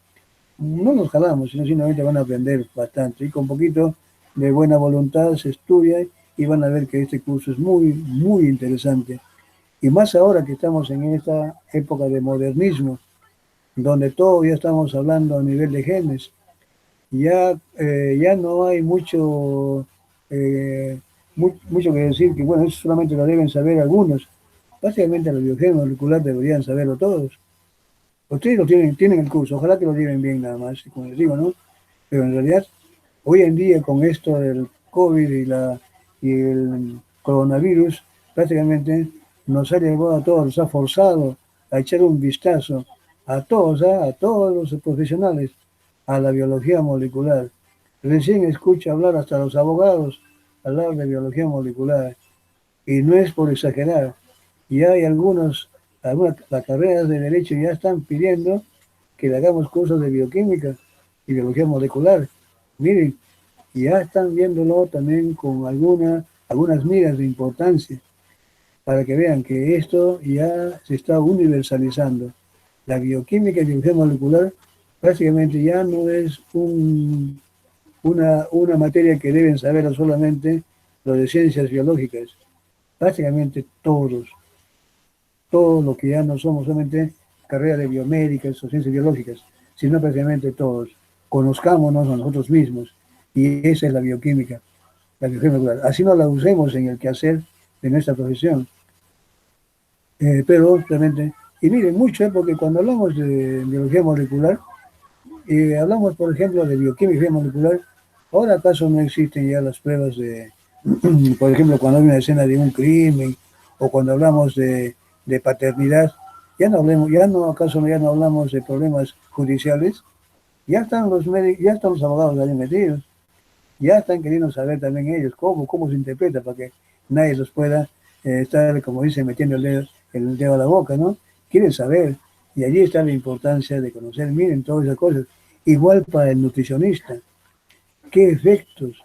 A: No nos jalamos, sino simplemente van a aprender bastante. Y con poquito de buena voluntad se estudia y van a ver que este curso es muy, muy interesante. Y más ahora que estamos en esta época de modernismo, donde todo ya estamos hablando a nivel de genes, ya no hay mucho que decir, que bueno, eso solamente lo deben saber algunos. Básicamente la biología molecular deberían saberlo todos. Ustedes tienen el curso, ojalá que lo lleven bien nada más, como les digo, ¿no? Pero en realidad, hoy en día con esto del COVID y el coronavirus, prácticamente nos ha llevado a todos, nos ha forzado a echar un vistazo a todos los profesionales, a la biología molecular. Recién escucho hablar hasta los abogados, hablar de biología molecular, y no es por exagerar. Y hay algunas las carreras de derecho ya están pidiendo que le hagamos cursos de bioquímica y biología molecular. Miren, ya están viéndolo también con algunas miras de importancia, para que vean que esto ya se está universalizando. La bioquímica y biología molecular prácticamente ya no es una materia que deben saber solamente los de ciencias biológicas. Prácticamente todos los que ya no somos solamente carreras de biomédicas o ciencias biológicas, sino prácticamente todos. Conozcámonos a nosotros mismos. Y esa es la bioquímica, la biología molecular. Así no la usemos en el quehacer de nuestra profesión. Pero realmente, y miren mucho, porque cuando hablamos de biología molecular, hablamos, por ejemplo, de bioquímica molecular, ahora acaso no existen ya las pruebas de, por ejemplo, cuando hay una escena de un crimen, o cuando hablamos de paternidad, ya no hablamos de problemas judiciales, ya están los médicos, ya están los abogados ahí metidos, ya están queriendo saber también ellos cómo se interpreta para que nadie los pueda estar, como dicen, metiendo el dedo a la boca, ¿no? Quieren saber, y allí está la importancia de conocer, miren, todas esas cosas. Igual para el nutricionista, ¿qué efectos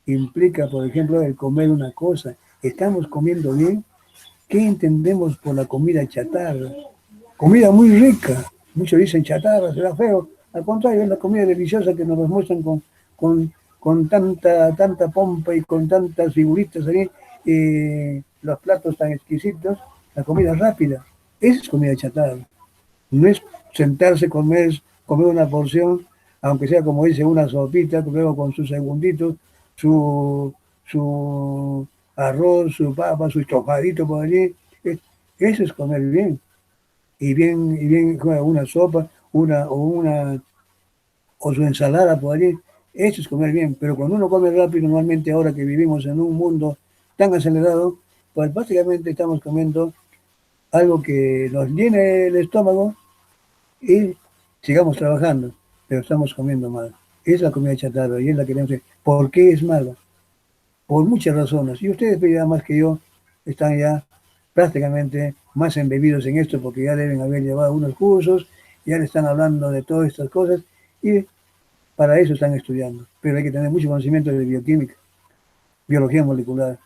A: implica, por ejemplo, el comer una cosa? ¿Estamos comiendo bien? ¿Qué entendemos por la comida chatarra? Comida muy rica. Muchos dicen chatarra, será feo. Al contrario, es la comida deliciosa que nos muestran con, con tanta pompa y con tantas figuritas ahí, los platos tan exquisitos, la comida rápida. Esa es comida chatarra. No es sentarse a comer una porción, aunque sea como dice, una sopita, luego con sus segunditos, su arroz, su papa, su estofadito por allí. Eso es comer bien. Y bien una sopa, o su ensalada por allí. Eso es comer bien. Pero cuando uno come rápido, normalmente ahora que vivimos en un mundo tan acelerado, pues básicamente estamos comiendo algo que nos llene el estómago y sigamos trabajando, pero estamos comiendo mal. Es la comida chatarra y es la que tenemos que... ¿Por qué es mala? Por muchas razones. Y ustedes, ya más que yo, están ya prácticamente más embebidos en esto porque ya deben haber llevado unos cursos, ya le están hablando de todas estas cosas y para eso están estudiando. Pero hay que tener mucho conocimiento de bioquímica, biología molecular.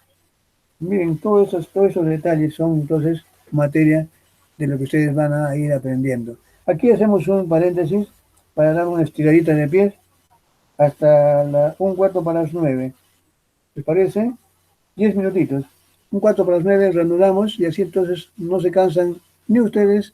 A: Miren, todos esos detalles son entonces materia de lo que ustedes van a ir aprendiendo. Aquí hacemos un paréntesis para dar una estiradita de pies hasta un cuarto para las 9. ¿Les parece? 10 minutitos. Un cuarto para las 9 reanudamos y así entonces no se cansan ni ustedes